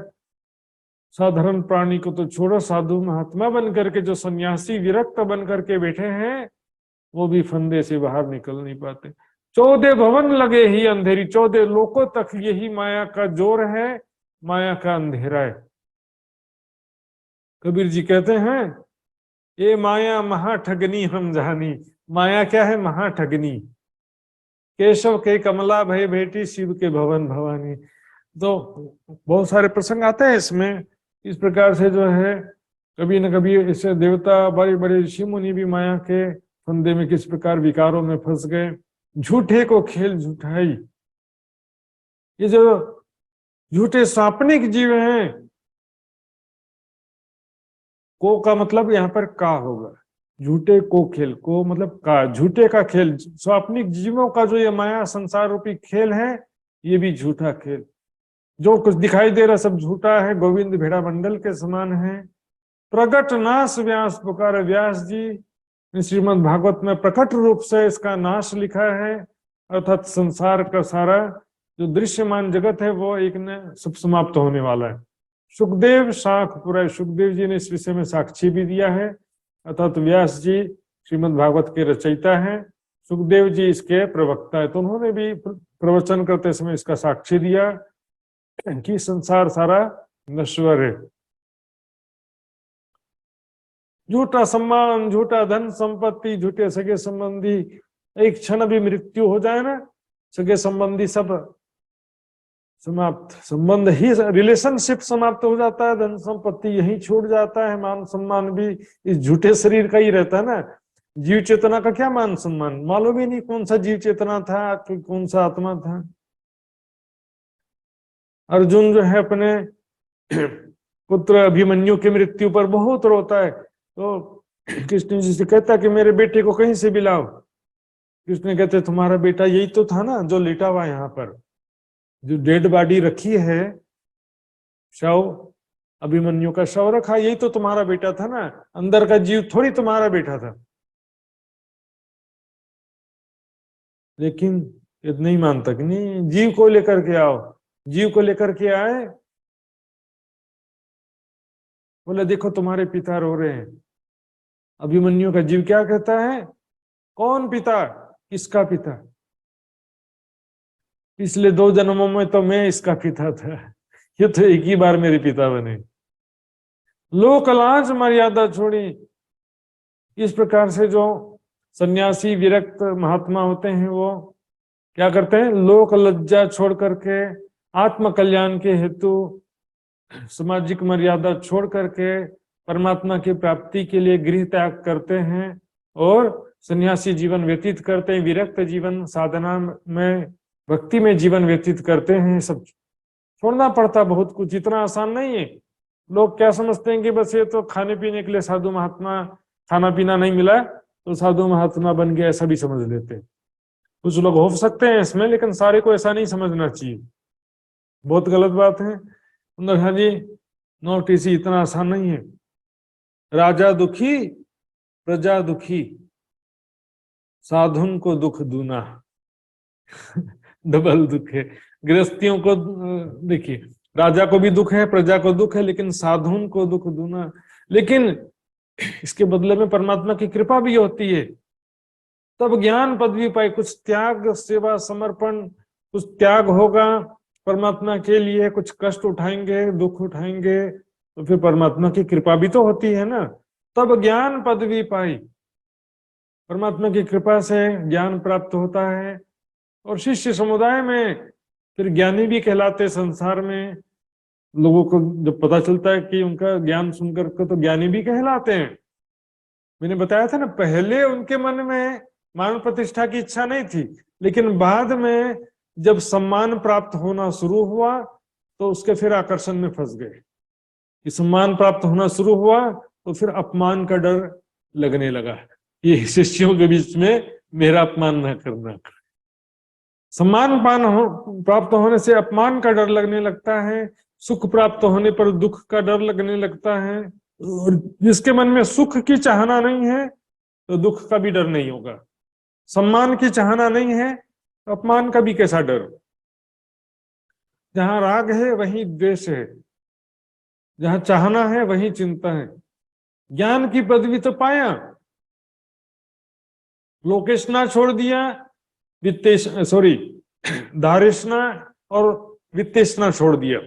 साधारण प्राणी को तो छोड़ो, साधु महात्मा बन करके जो सन्यासी विरक्त बन करके बैठे हैं वो भी फंदे से बाहर निकल नहीं पाते। 14 भवन लगे ही अंधेरी, 14 लोकों तक यही माया का जोर है, माया का अंधेरा है। कबीर जी कहते हैं ये माया महाठगनी हम जानी। माया क्या है? महाठगनी। केशव के कमला भय बेटी, शिव के भवन भवानी। तो बहुत सारे प्रसंग आते हैं इसमें। इस प्रकार से जो है कभी न कभी ऐसे देवता, बड़े बड़े ऋषि मुनि भी माया के फंदे में किस प्रकार विकारों में फंस गए। झूठे को खेल झूठाई, ये जो झूठे स्वाप्निक जीव हैं, को का मतलब यहाँ पर का होगा, झूठे को खेल, को मतलब का, झूठे का खेल। स्वाप्निक जीवों का जो ये माया संसार रूपी खेल है, ये भी झूठा खेल। जो कुछ दिखाई दे रहा सब झूठा है, गोविंद भेड़ा मंडल के समान है। प्रकट नाश व्यास पुकार, व्यास जी श्रीमद् भागवत में प्रकट रूप से इसका नाश लिखा है, अर्थात संसार का सारा जो दृश्यमान जगत है वो एक न सब समाप्त होने वाला है। सुखदेव शाख पूरा, सुखदेव जी ने इस विषय में साक्षी भी दिया है, अर्थात व्यास जी श्रीमद् भागवत के रचयिता हैं, सुखदेव जी इसके प्रवक्ता है। तो उन्होंने भी प्रवचन करते समय इसका साक्षी दिया कि संसार सारा नश्वर है। झूठा सम्मान, झूठा धन संपत्ति, झूठे सगे संबंधी, एक क्षण भी मृत्यु हो जाए ना, सगे संबंधी सब समाप्त, संबंध ही, रिलेशनशिप समाप्त हो जाता है, धन संपत्ति यही छूट जाता है, मान सम्मान भी इस झूठे शरीर का ही रहता है ना। जीव चेतना का क्या मान सम्मान, मालूम ही नहीं कौन सा जीव चेतना था, कौन सा आत्मा था। अर्जुन जो है अपने पुत्र अभिमन्यु की मृत्यु पर बहुत रोता है, तो कृष्ण जी से कहता कि मेरे बेटे को कहीं से भी लाओ। कृष्ण कहते तुम्हारा बेटा यही तो था ना जो लेटा हुआ यहाँ पर, जो डेड बॉडी रखी है, शव, अभिमन्यु का शव रखा, यही तो तुम्हारा बेटा था ना, अंदर का जीव थोड़ी तुम्हारा बेटा था। लेकिन ये नहीं मानता कि नहीं, जीव को लेकर के आओ। जीव को लेकर के आए, बोले देखो तुम्हारे पिता रो रहे हैं। अभिमन्यु का जीव क्या कहता है, कौन पिता, किसका पिता? पिछले 2 जन्मों में तो मैं इसका पिता था, ये तो एक ही बार मेरे पिता बने। लोक लाज मर्यादा छोड़ी। इस प्रकार से जो सन्यासी विरक्त महात्मा होते हैं वो क्या करते हैं, लोक लज्जा छोड़ करके आत्म कल्याण के हेतु सामाजिक मर्यादा छोड़ करके परमात्मा की प्राप्ति के लिए गृह त्याग करते हैं और सन्यासी जीवन व्यतीत करते हैं, विरक्त जीवन, साधना में, भक्ति में जीवन व्यतीत करते हैं। सब छोड़ना पड़ता बहुत कुछ, इतना आसान नहीं है। लोग क्या समझते हैं कि बस ये तो खाने पीने के लिए साधु महात्मा, खाना पीना नहीं मिला तो साधु महात्मा बन गया, ऐसा भी समझ लेते हैं। कुछ लोग हो सकते हैं इसमें, लेकिन सारे को ऐसा नहीं समझना चाहिए, बहुत गलत बात है। हाँ जी, नोटिस इतना आसान नहीं है। राजा दुखी प्रजा दुखी, साधुन को दुख दूना डबल दुख है। गृहस्थियों को देखिए, राजा को भी दुख है, प्रजा को दुख है, लेकिन साधुन को दुख दूना। लेकिन इसके बदले में परमात्मा की कृपा भी होती है, तब ज्ञान पदवी पाए। कुछ त्याग, सेवा, समर्पण, कुछ त्याग होगा परमात्मा के लिए, कुछ कष्ट उठाएंगे, दुख उठाएंगे, तो फिर परमात्मा की कृपा भी तो होती है ना, तब ज्ञान पदवी पाई। परमात्मा की कृपा से ज्ञान प्राप्त होता है, और शिष्य समुदाय में फिर ज्ञानी भी कहलाते। संसार में लोगों को जब पता चलता है कि उनका ज्ञान सुनकर के तो ज्ञानी भी कहलाते हैं। मैंने बताया था ना, पहले उनके मन में मान प्रतिष्ठा की इच्छा नहीं थी, लेकिन बाद में जब सम्मान प्राप्त होना शुरू हुआ तो उसके फिर आकर्षण में फंस गए कि सम्मान प्राप्त होना शुरू हुआ तो फिर अपमान का डर लगने लगा, ये शिष्यों के बीच में मेरा अपमान न करना। सम्मान प्राप्त होने से अपमान का डर लगने लगता है, सुख प्राप्त होने पर दुख का डर लगने लगता है। और जिसके मन में सुख की चाहना नहीं है तो दुख का भी डर नहीं होगा, सम्मान की चाहना नहीं है तो अपमान का भी कैसा डर। जहां राग है वहीं द्वेष है, जहां चाहना है वहीं चिंता है। ज्ञान की पदवी तो पाया, लोकेशना छोड़ दिया, धारेशना और वित्तेशना छोड़ दिया।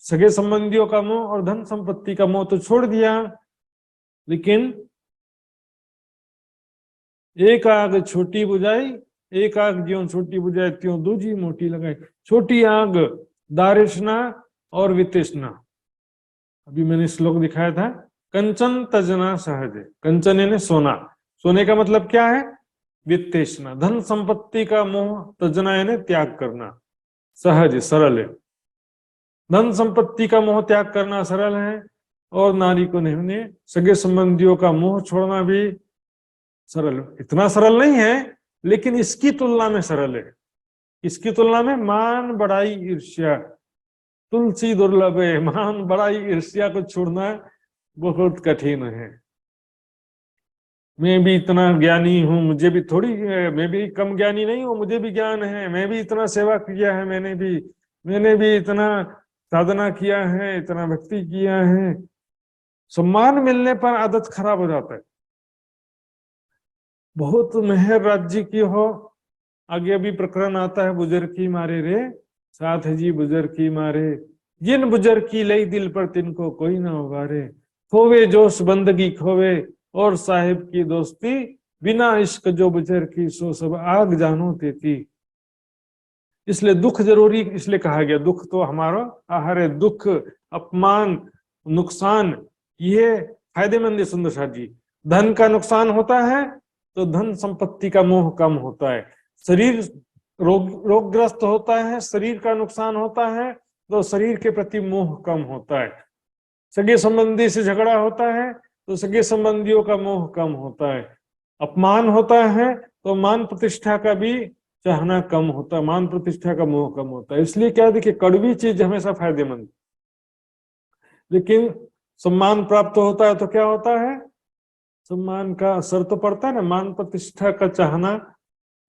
सगे संबंधियों का मोह और धन संपत्ति का मोह तो छोड़ दिया, लेकिन एक आग छोटी बुझाई, एक आग ज्यों छोटी बुझाई त्यों दूजी मोटी लगाई। छोटी आग दारेशना और वित्तेशना। अभी मैंने श्लोक दिखाया था, कंचन तजना सहज। कंचन यानी सोना, सोने का मतलब क्या है? वित्तेशना। धन संपत्ति का मोह तजना यानी त्याग करना, सहज सरल है। धन संपत्ति का मोह त्याग करना सरल है, और नारी को नहीं, सगे संबंधियों का मोह छोड़ना भी सरल। इतना सरल नहीं है, लेकिन इसकी तुलना में सरल है। इसकी तुलना में मान बढ़ाई ईर्ष्या तुलसी दुर्लभ है। मान बढ़ाई ईर्ष्या को छोड़ना बहुत कठिन है। मैं भी इतना ज्ञानी हूं, मुझे भी थोड़ी, मैं भी कम ज्ञानी नहीं हूं, मुझे भी ज्ञान है, मैं भी इतना सेवा किया है, मैंने भी इतना साधना किया है, इतना भक्ति किया है। सम्मान मिलने पर आदत खराब हो जाता है। बहुत मेहर राज्य की हो, आगे अभी प्रकरण आता है, बुजुर्ग की मारे रे साथ जी बुजुर्ग की मारे, जिन बुजुर्ग की लई दिल पर तिनको कोई ना उबारे। खोवे जोश बंदगी खोवे और साहिब की दोस्ती, बिना इश्क जो बुजुर्ग की सो सब आग जानो तेती। इसलिए दुख जरूरी इसलिए कहा गया, दुख तो हमारा आहार है। दुख, अपमान, नुकसान ये फायदेमंद है। सुंदर साथ जी, धन का नुकसान होता है तो धन संपत्ति का मोह कम होता है। शरीर रोगग्रस्त होता है, शरीर का नुकसान होता है तो शरीर के प्रति मोह कम होता है। सगे संबंधी से झगड़ा होता है तो सगे संबंधियों का मोह कम होता है। अपमान होता है तो मान प्रतिष्ठा का भी चाहना कम होता है, मान प्रतिष्ठा का मोह कम होता है। इसलिए क्या देखिए, कड़वी चीज हमेशा फायदेमंद, लेकिन सम्मान प्राप्त होता है तो क्या होता है, सम्मान का असर तो पड़ता है ना, मान प्रतिष्ठा का चाहना,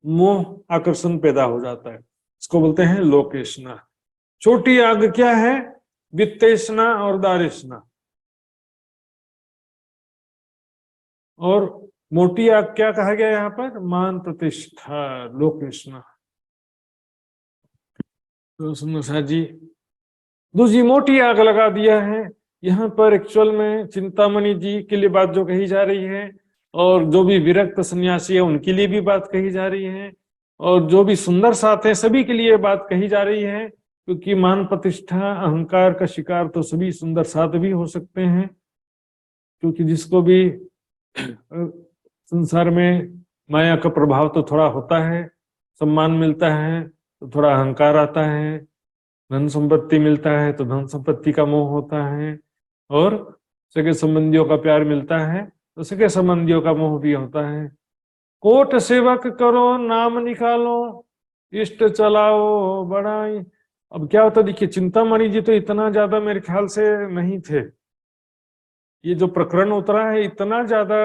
मोह, आकर्षण पैदा हो जाता है। इसको बोलते हैं लोकेशना। छोटी आग क्या है? वित्तेशना और दारेशना। और मोटी आग क्या कहा गया यहाँ पर? मान प्रतिष्ठा, लोकेशना। तो सुनो साहब जी, दूसरी मोटी आग लगा दिया है। यहाँ पर एक्चुअल में चिंतामणि जी के लिए बात जो कही जा रही है, और जो भी विरक्त सन्यासी है उनके लिए भी बात कही जा रही है, और जो भी सुंदर साथ है सभी के लिए बात कही जा रही है। क्योंकि मान प्रतिष्ठा अहंकार का शिकार तो सभी सुंदर साथ भी हो सकते हैं, क्योंकि जिसको भी संसार में माया का प्रभाव तो थोड़ा होता है। सम्मान मिलता है तो थोड़ा अहंकार आता है, धन संपत्ति मिलता है तो धन संपत्ति का मोह होता है, और सगे संबंधियों का प्यार मिलता है तो सगे संबंधियों का मोह भी होता है। कोट सेवक करो नाम निकालो, इष्ट चलाओ बढ़ाई। अब क्या होता, देखिए चिंतामणि जी तो इतना ज्यादा मेरे ख्याल से नहीं थे। ये जो प्रकरण उतरा है इतना ज्यादा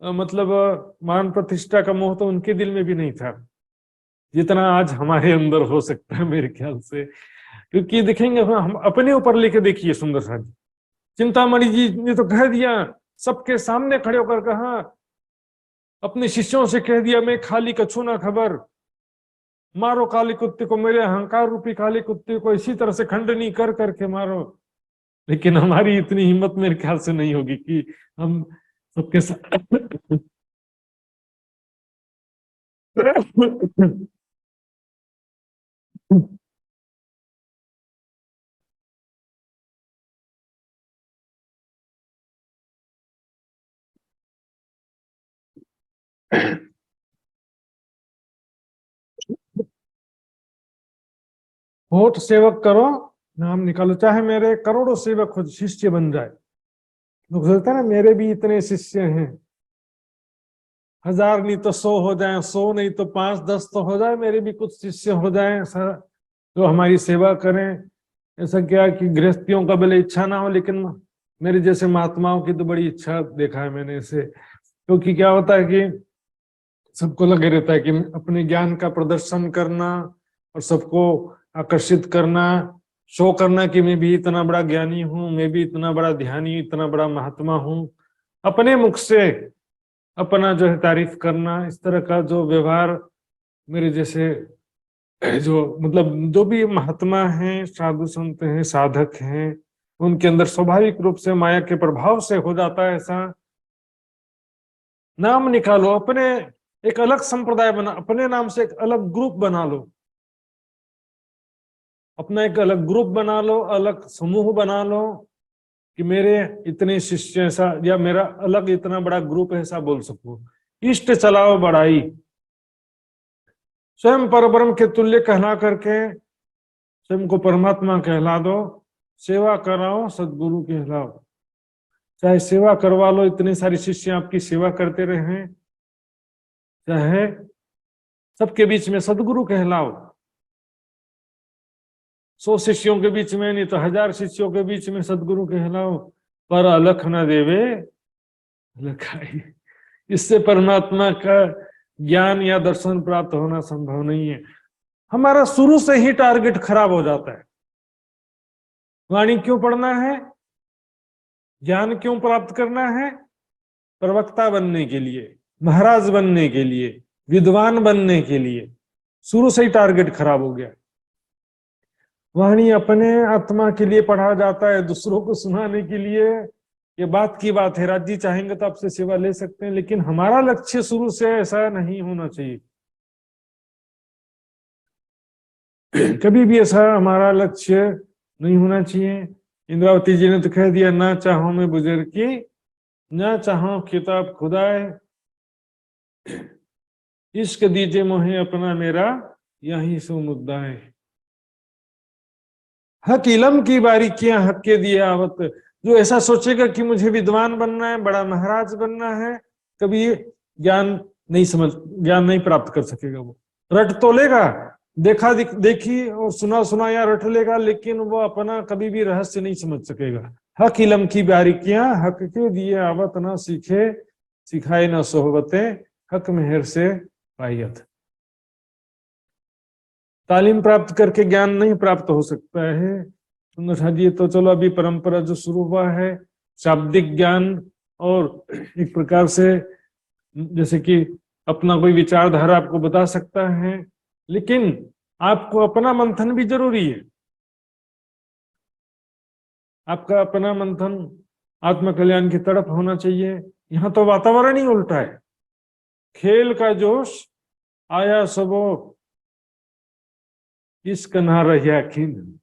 मतलब मान प्रतिष्ठा का मोह तो उनके दिल में भी नहीं था, जितना आज हमारे अंदर हो सकता है मेरे ख्याल से। क्योंकि देखेंगे, हम अपने ऊपर लेके देखिए सुंदर साथ जी, चिंतामणि जी ने तो कह दिया, सबके सामने खड़े होकर कहा, अपने शिष्यों से कह दिया, मैं खाली कछु ना खबर, मारो काली कुत्ते को, मेरे अहंकार रूपी काली कुत्ते को इसी तरह से खंडनी कर करके मारो। लेकिन हमारी इतनी हिम्मत मेरे ख्याल से नहीं होगी कि हम सबके साथ होठ सेवक करो, नाम निकालो, चाहे मेरे करोड़ों सेवक खुद शिष्य बन जाए। लोग सोचते हैं ना मेरे भी इतने शिष्य हैं, 1000 नहीं तो 100 हो जाए, 100 नहीं तो 5-10 तो हो जाए, मेरे भी कुछ शिष्य हो जाए जो हमारी सेवा करें। ऐसा क्या कि गृहस्थियों का भले इच्छा ना हो, लेकिन मेरे जैसे महात्माओं की तो बड़ी इच्छा देखा है मैंने इसे। क्योंकि क्या होता है कि सबको लगे रहता है कि अपने ज्ञान का प्रदर्शन करना और सबको आकर्षित करना, शो करना कि मैं भी इतना बड़ा ज्ञानी हूं, मैं भी इतना बड़ा ध्यानी, इतना बड़ा महात्मा हूं, अपने मुख से अपना जो है तारीफ करना। इस तरह का जो व्यवहार मेरे जैसे जो मतलब जो भी महात्मा हैं, साधु संत हैं, साधक हैं, उनके अंदर स्वाभाविक रूप से माया के प्रभाव से हो जाता है ऐसा। नाम निकालो, अपने एक अलग संप्रदाय बना, अपने नाम से एक अलग ग्रुप बना लो, अपना एक अलग ग्रुप बना लो, अलग समूह बना लो कि मेरे इतने शिष्य ऐसा, या मेरा अलग इतना बड़ा ग्रुप ऐसा बोल सको। इष्ट चलाओ बढ़ाई, स्वयं परब्रह्म के तुल्य कहला करके स्वयं को परमात्मा कहला दो, सेवा कराओ सदगुरु कहलाओ। चाहे सेवा करवा लो, इतने सारे शिष्य आपकी सेवा करते रहे, चाहे सबके बीच में सदगुरु कहलाओ। 100 शिष्यों के बीच में नहीं तो 1000 शिष्यों के बीच में सदगुरु कहलाओ, पर अलख न देवे लखाई। इससे परमात्मा का ज्ञान या दर्शन प्राप्त होना संभव नहीं है। हमारा शुरू से ही टारगेट खराब हो जाता है। वाणी क्यों पढ़ना है, ज्ञान क्यों प्राप्त करना है? प्रवक्ता बनने के लिए, महाराज बनने के लिए, विद्वान बनने के लिए। शुरू से ही टारगेट खराब हो गया। वाणी अपने आत्मा के लिए पढ़ा जाता है, दूसरों को सुनाने के लिए। ये बात की बात है, राज्य चाहेंगे तो आपसे सेवा ले सकते हैं, लेकिन हमारा लक्ष्य शुरू से ऐसा नहीं होना चाहिए। कभी भी ऐसा हमारा लक्ष्य नहीं होना चाहिए। इंद्रावती जी ने तो कह दिया, ना चाहो मैं बुजुर्गी, ना चाहो किताब खुदाए, इश्क दीजिए मोहे अपना मेरा यही सो मुद्दा है। हक इलम की बारीकियां हक के दिए आवत। जो ऐसा सोचेगा कि मुझे विद्वान बनना है, बड़ा महाराज बनना है, कभी ज्ञान ज्ञान नहीं प्राप्त कर सकेगा। वो रट तो लेगा, देखी और सुना सुनाया रट लेगा, लेकिन वो अपना कभी भी रहस्य नहीं समझ सकेगा। हक इलम की बारीकियां हक के दिए आवत, ना सीखे सिखाए न सोहबतें, हक मेहर से पायत। तालीम प्राप्त करके ज्ञान नहीं प्राप्त हो सकता है। सुंदर जी, तो चलो अभी परंपरा जो शुरू हुआ है, शाब्दिक ज्ञान और एक प्रकार से जैसे कि अपना कोई विचारधारा आपको बता सकता है, लेकिन आपको अपना मंथन भी जरूरी है। आपका अपना मंथन आत्म कल्याण की तरफ होना चाहिए। यहाँ तो वातावरण ही उल्टा है। खेल का जोश आया सबो, इश्क ना रहिया खिन,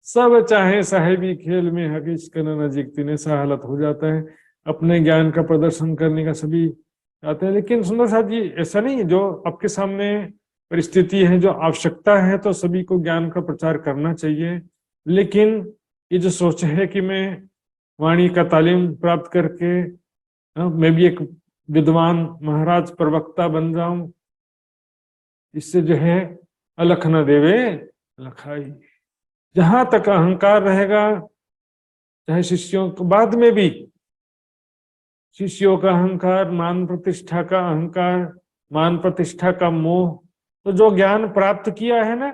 सब चाहे साहेबी खेल में हक इश्क न नजीकती ने, सा हालत हो जाता है। अपने ज्ञान का प्रदर्शन करने का सभी चाहते हैं, लेकिन सुंदर साहब जी ऐसा नहीं है। जो आपके सामने परिस्थिति है, जो आवश्यकता है, तो सभी को ज्ञान का प्रचार करना चाहिए। लेकिन ये जो सोच है कि मैं वाणी का तालीम प्राप्त करके मैं भी एक विद्वान महाराज प्रवक्ता बन जाऊं, इससे जो है अलख न देवे लखाई। जहां तक अहंकार रहेगा, चाहे शिष्यों को बाद में भी शिष्यों का अहंकार, मान प्रतिष्ठा का अहंकार, मान प्रतिष्ठा का मोह, तो जो ज्ञान प्राप्त किया है ना,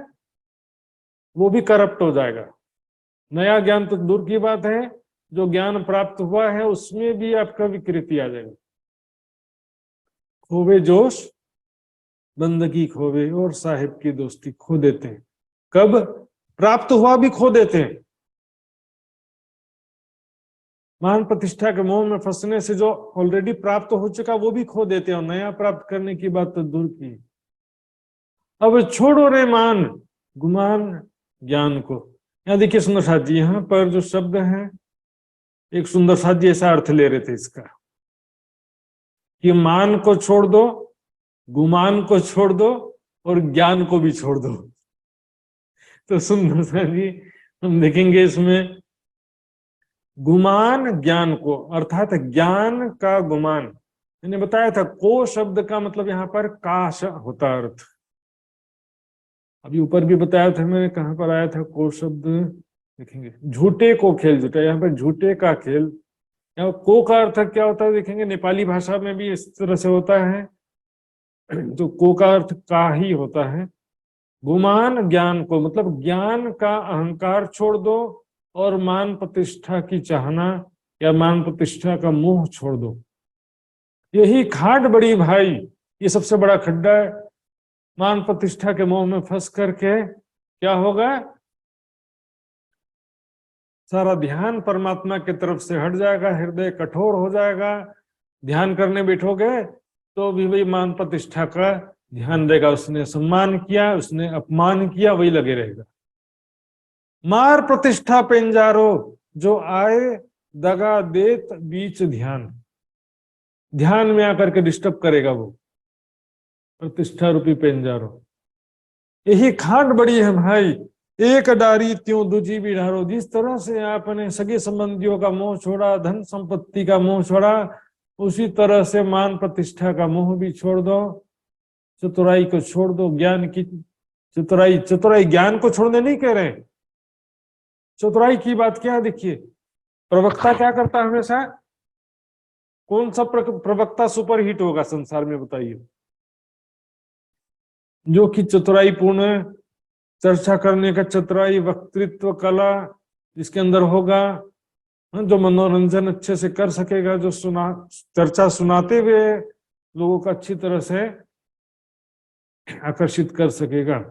वो भी करप्ट हो जाएगा। नया ज्ञान तो दूर की बात है, जो ज्ञान प्राप्त हुआ है उसमें भी आपका विकृति आ जाएगा। खोवे जोश बंदगी खोवे, और साहिब की दोस्ती खो देते हैं। कब? प्राप्त हुआ भी खो देते हैं। मान प्रतिष्ठा के मोह में फंसने से जो ऑलरेडी प्राप्त हो चुका वो भी खो देते हैं, और नया प्राप्त करने की बात तो दूर की। अब छोड़ो रे मान, गुमान ज्ञान को। यहाँ देखिए सुंदर साथ जी, यहाँ पर जो शब्द है, एक सुंदर साथ जी ऐसा अर्थ ले रहे थे इसका कि मान को छोड़ दो, गुमान को छोड़ दो और ज्ञान को भी छोड़ दो। तो सुंदर साथ जी हम देखेंगे इसमें गुमान ज्ञान को, अर्थात ज्ञान का गुमान। मैंने बताया था को शब्द का मतलब यहाँ पर काश होता अर्थ। अभी ऊपर भी बताया था मैंने, कहाँ पर आया था को शब्द, देखेंगे झूठे को खेल झूठा, यहाँ पर झूठे का खेल। यहाँ को का अर्थ क्या होता है देखेंगे, नेपाली भाषा में भी इस तरह से होता है, तो को का अर्थ का ही होता है। गुमान ज्ञान को मतलब ज्ञान का अहंकार छोड़ दो और मान प्रतिष्ठा की चाहना या मान प्रतिष्ठा का मोह छोड़ दो। यही खाट बड़ी भाई, ये सबसे बड़ा खड्डा है। मान प्रतिष्ठा के मोह में फंस करके क्या होगा, सारा ध्यान परमात्मा की तरफ से हट जाएगा, हृदय कठोर हो जाएगा। ध्यान करने बैठोगे तो भी वही मान प्रतिष्ठा का ध्यान देगा, उसने सम्मान किया, उसने अपमान किया, वही लगे रहेगा। मार प्रतिष्ठा पेंजारो, जो आए दगा देत बीच ध्यान, ध्यान में आकर के डिस्टर्ब करेगा वो प्रतिष्ठा रूपी पेंजारो। यही खाट बड़ी है भाई, एक डारी त्यों दूजी भी ढारो। जिस तरह से आपने सगे संबंधियों का मोह छोड़ा, धन संपत्ति का मोह छोड़ा, उसी तरह से मान प्रतिष्ठा का मोह भी छोड़ दो, चतुराई को छोड़ दो। ज्ञान की चतुराई, चतुराई ज्ञान को छोड़ने नहीं कह रहे, चतुराई की बात क्या है देखिए। प्रवक्ता क्या करता है हमेशा, कौन सा प्रवक्ता सुपर हिट होगा संसार में बताइए, जो कि चतुराई पूर्ण चर्चा करने का, चतुराई वक्तृत्व कला जिसके अंदर होगा, जो मनोरंजन अच्छे से कर सकेगा, जो चर्चा सुनाते हुए लोगों को अच्छी तरह से आकर्षित कर सकेगा,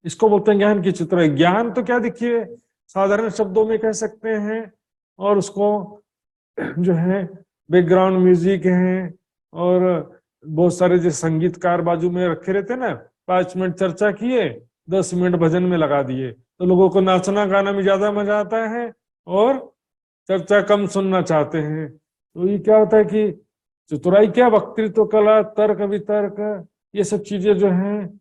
इसको बोलते हैं ज्ञान की चतुराई। ज्ञान तो क्या देखिए साधारण शब्दों में कह सकते हैं, और उसको जो है बैकग्राउंड म्यूजिक है, और बहुत सारे जो संगीतकार बाजू में रखे रहते हैं ना, 5 मिनट चर्चा किए, 10 मिनट भजन में लगा दिए, तो लोगों को नाचना गाना में ज्यादा मजा आता है और चर्चा कम सुनना चाहते हैं। तो ये क्या होता है कि चतुराई क्या, वक्तृत्व कला, तर्क वितर्क, ये सब चीजें जो हैं,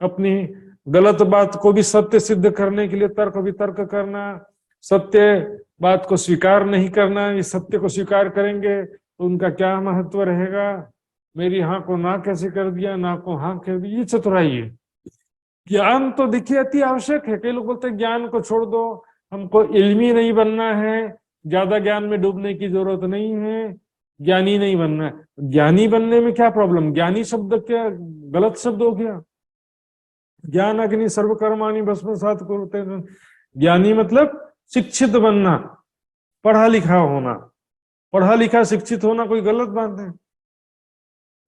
अपनी गलत बात को भी सत्य सिद्ध करने के लिए तर्क वितर्क करना, सत्य बात को स्वीकार नहीं करना। ये सत्य को स्वीकार करेंगे तो उनका क्या महत्व रहेगा, मेरी हाँ को ना कैसे कर दिया, ना को हाँ कर दी, ये चतुराई है। ज्ञान तो देखिए अति आवश्यक है। कई लोग बोलते हैं ज्ञान को छोड़ दो, हमको इल्मी नहीं बनना है, ज्यादा ज्ञान में डूबने की जरूरत नहीं है, ज्ञानी नहीं बनना है। ज्ञानी बनने में क्या प्रॉब्लम, ज्ञानी शब्द क्या गलत शब्द हो गया। ज्ञान अग्नि सर्वकर्माणि भस्मसात् कुरुते, ज्ञानी मतलब शिक्षित बनना, पढ़ा लिखा होना। पढ़ा लिखा शिक्षित होना कोई गलत बात है।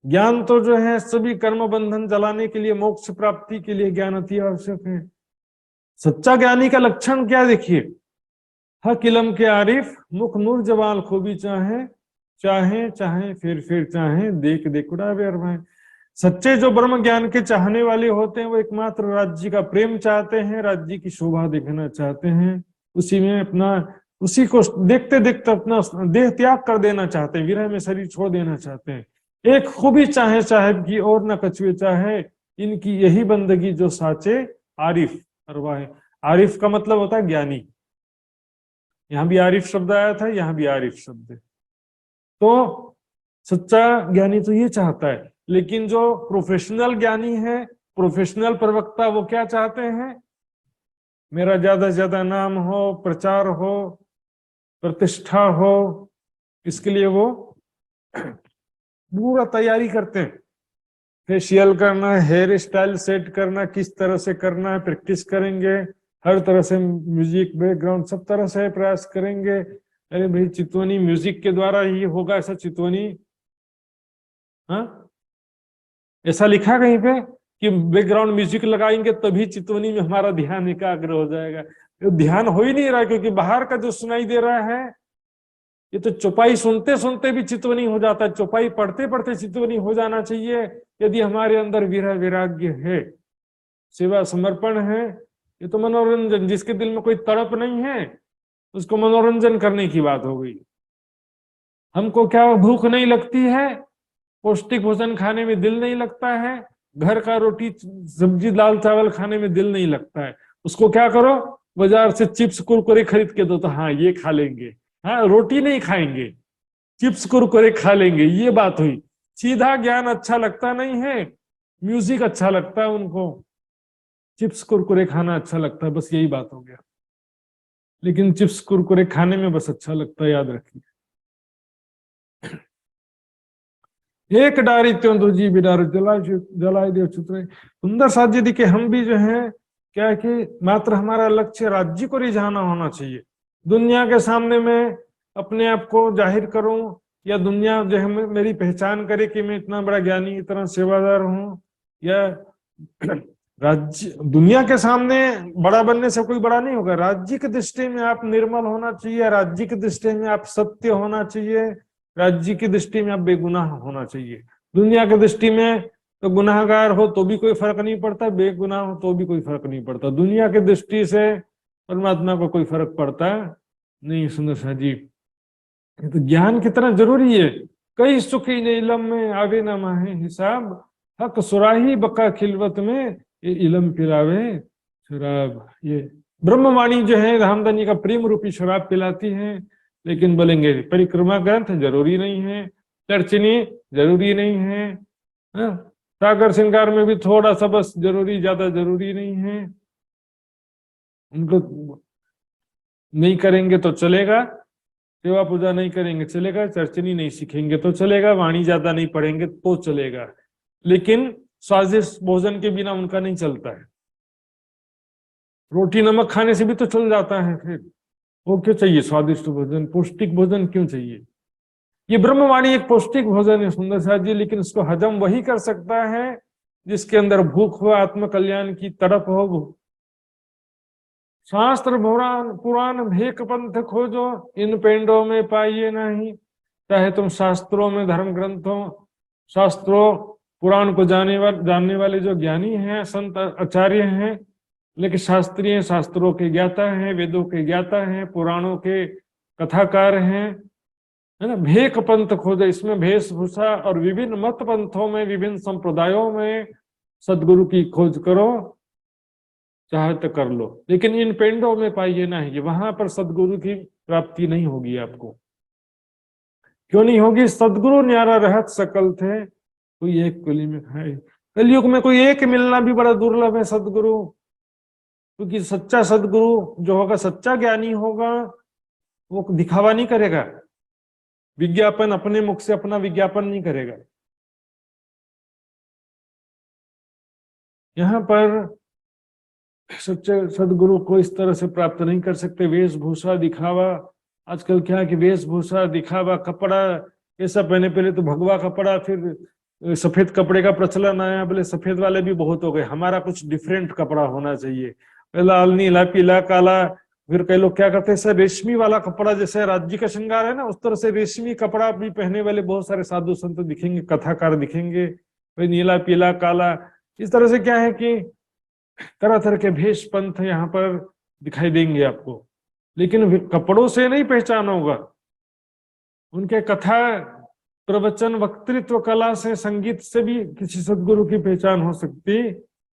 ज्ञान तो जो है सभी कर्म बंधन जलाने के लिए, मोक्ष प्राप्ति के लिए ज्ञान अति आवश्यक है। सच्चा ज्ञानी का लक्षण क्या देखिए, हक इलम के आरिफ, मुख नूर जवाल खूबी चाहे, चाहे चाहे फिर चाहे, देख देख उड़ावे अरमाए। सच्चे जो ब्रह्म ज्ञान के चाहने वाले होते हैं वो एकमात्र राज्य का प्रेम चाहते हैं, राज्य की शोभा देखना चाहते हैं, उसी में अपना, उसी को देखते देखते अपना देह त्याग कर देना चाहते हैं, विरह में शरीर छोड़ देना चाहते हैं। एक खूबी चाहे साहेब की और न कछुए चाहे, इनकी यही बंदगी जो साचे आरिफ अरवाहे। आरिफ का मतलब होता है ज्ञानी, यहाँ भी आरिफ शब्द आया था, यहाँ भी आरिफ शब्द है। तो सच्चा ज्ञानी तो ये चाहता है, लेकिन जो प्रोफेशनल ज्ञानी है, प्रोफेशनल प्रवक्ता, वो क्या चाहते हैं, मेरा ज्यादा से ज्यादा नाम हो, प्रचार हो, प्रतिष्ठा हो, इसके लिए वो पूरा तैयारी करते हैं। फेशियल करना, हेयर स्टाइल सेट करना, किस तरह से करना है प्रैक्टिस करेंगे, हर तरह से म्यूजिक बैकग्राउंड सब तरह से प्रयास करेंगे। अरे भाई चितवनी म्यूजिक के द्वारा ही होगा ऐसा, चितवनी हाँ ऐसा लिखा कहीं पे कि बैकग्राउंड म्यूजिक लगाएंगे तभी चितवनी में हमारा ध्यान एकाग्र हो जाएगा। तो ध्यान हो ही नहीं रहा, क्योंकि बाहर का जो सुनाई दे रहा है, ये तो चौपाई सुनते सुनते भी चितवनी हो जाता है, चौपाई पढ़ते पढ़ते चितवनी हो जाना चाहिए यदि हमारे अंदर विरह वैराग्य है। सेवा समर्पण है, ये तो मनोरंजन। जिसके दिल में कोई तड़प नहीं है उसको मनोरंजन करने की बात हो गई। हमको क्या भूख नहीं लगती है, पौष्टिक भोजन खाने में दिल नहीं लगता है, घर का रोटी सब्जी दाल चावल खाने में दिल नहीं लगता है, उसको क्या करो, बाजार से चिप्स कुरकुरे खरीद के दो तो हाँ ये खा लेंगे, हाँ रोटी नहीं खाएंगे, चिप्स कुरकुरे खा लेंगे, ये बात हुई। सीधा ज्ञान अच्छा लगता नहीं है, म्यूजिक अच्छा लगता है उनको, चिप्स कुरकुरे खाना अच्छा लगता है, बस यही बात हो गया। लेकिन चिप्स कुरकुरे खाने में बस अच्छा लगता है, याद रखिए। एक डारी त्यों दूजी बिडार जलाए देव चित्र। सुंदर साध्य दी के हम भी जो है क्या है कि मात्र हमारा लक्ष्य राज्य को रिझाना होना चाहिए। दुनिया के सामने मैं अपने आप को जाहिर करूं या दुनिया जो है मेरी पहचान करे कि मैं इतना बड़ा ज्ञानी इतना सेवादार हूं, या राज्य दुनिया के सामने बड़ा बनने से कोई बड़ा नहीं होगा। राज्य की दृष्टि में आप निर्मल होना चाहिए, राज्य की दृष्टि में आप सत्य होना चाहिए, राज्य की दृष्टि में आप बेगुनाह होना चाहिए। दुनिया की दृष्टि में तो गुनाहगार हो तो भी कोई फर्क नहीं पड़ता, बेगुनाह हो तो भी कोई फर्क नहीं पड़ता। दुनिया की दृष्टि से परमात्मा को कोई फर्क पड़ता नहीं। सुंदर सा जी, तो ज्ञान कितना जरूरी है। कई सुखी ने इलम में आवे न माहे हिसाब, हक सुराही बका खिलवत में ये इलम पिलावे शराब। ये ब्रह्मवाणी जो है रामधनी का प्रेम रूपी शराब पिलाती है। लेकिन बोलेंगे परिक्रमा ग्रंथ जरूरी नहीं है, चर्चनी जरूरी नहीं है, सागर श्रृंगार में भी थोड़ा सा बस जरूरी, ज्यादा जरूरी नहीं है। उनको नहीं करेंगे तो चलेगा, सेवा पूजा नहीं करेंगे चलेगा, चर्चनी नहीं सीखेंगे तो चलेगा, वाणी ज्यादा नहीं पढ़ेंगे तो चलेगा, लेकिन स्वादिष्ट भोजन के बिना उनका नहीं चलता है। रोटी नमक खाने से भी तो चल जाता है, फिर वो क्यों चाहिए स्वादिष्ट भोजन, पौष्टिक भोजन क्यों चाहिए? ये ब्रह्मवाणी एक पौष्टिक भोजन है सुंदर साथ जी, लेकिन उसको हजम वही कर सकता है जिसके अंदर भूख हो, आत्म कल्याण की तड़प हो। शास्त्र पुराण भेक पंथ खोजो, इन पेंडों में पाइए नहीं। चाहे तुम शास्त्रों में, धर्म ग्रंथों, शास्त्रों पुराण को जानने वाले जो ज्ञानी हैं, संत आचार्य हैं, लेकिन शास्त्रीय शास्त्रों के ज्ञाता हैं, वेदों के ज्ञाता हैं, पुराणों के कथाकार हैं, है ना। भेक पंथ खोजो, इसमें वेशभूषा और विभिन्न मत पंथों में, विभिन्न संप्रदायों में सदगुरु की खोज करो, चाहे तो कर लो, लेकिन इन पेंडों में पाइए नहीं। वहां पर सदगुरु की प्राप्ति नहीं होगी आपको। क्यों नहीं होगी? सदगुरु न्यारा रहत सकल थे, कोई एक कुली में खाए। कलयुग में कोई एक मिलना भी बड़ा दुर्लभ है सदगुरु, क्योंकि सच्चा सदगुरु जो होगा, सच्चा ज्ञानी होगा, वो दिखावा नहीं करेगा, विज्ञापन अपने मुख से अपना विज्ञापन नहीं करेगा। यहाँ पर सच्चे सदगुरु को इस तरह से प्राप्त नहीं कर सकते। वेशभूषा दिखावा, आजकल क्या है कि वेशभूषा दिखावा, कपड़ा ऐसा पहने, पहले तो भगवा कपड़ा, फिर सफेद कपड़े का प्रचलन आया, बोले सफेद वाले भी बहुत हो गए, हमारा कुछ डिफरेंट कपड़ा होना चाहिए, लाल नीला पीला काला। फिर कई लोग क्या करते हैं, सर रेशमी वाला कपड़ा, जैसे राज्य का श्रृंगार है ना, उस तरह से रेशमी कपड़ा भी पहने वाले बहुत सारे साधु संत दिखेंगे, कथाकार दिखेंगे, भाई नीला पीला काला। इस तरह से क्या है कि तरह तरह के भेष पंथ यहाँ पर दिखाई देंगे आपको, लेकिन कपड़ों से नहीं पहचान होगा। उनके कथा प्रवचन वक्तृत्व कला से, संगीत से भी किसी सदगुरु की पहचान हो सकती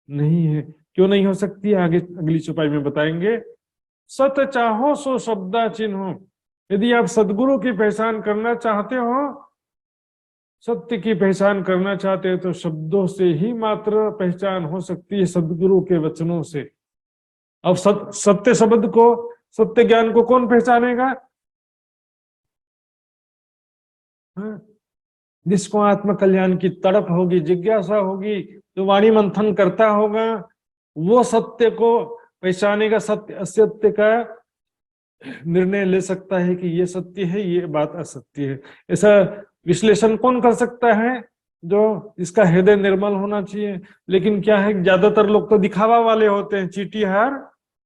नहीं है। क्यों नहीं हो सकती, आगे अगली चौपाई में बताएंगे। सत चाहो सो शब्दा चिन्हो, यदि आप सदगुरु की पहचान करना चाहते हो, सत्य की पहचान करना चाहते हैं, तो शब्दों से ही मात्र पहचान हो सकती है, सदगुरु के वचनों से। अब सत्य शब्द को, सत्य ज्ञान को कौन पहचानेगा? जिसको आत्म कल्याण की तड़प होगी, जिज्ञासा होगी, जो वाणी मंथन करता होगा, वो सत्य को पहचानेगा, सत्य असत्य का निर्णय ले सकता है कि ये सत्य है, ये बात असत्य है। ऐसा विश्लेषण कौन कर सकता है? जो इसका हृदय निर्मल होना चाहिए। लेकिन क्या है, ज्यादातर लोग तो दिखावा वाले होते हैं, चीटीहार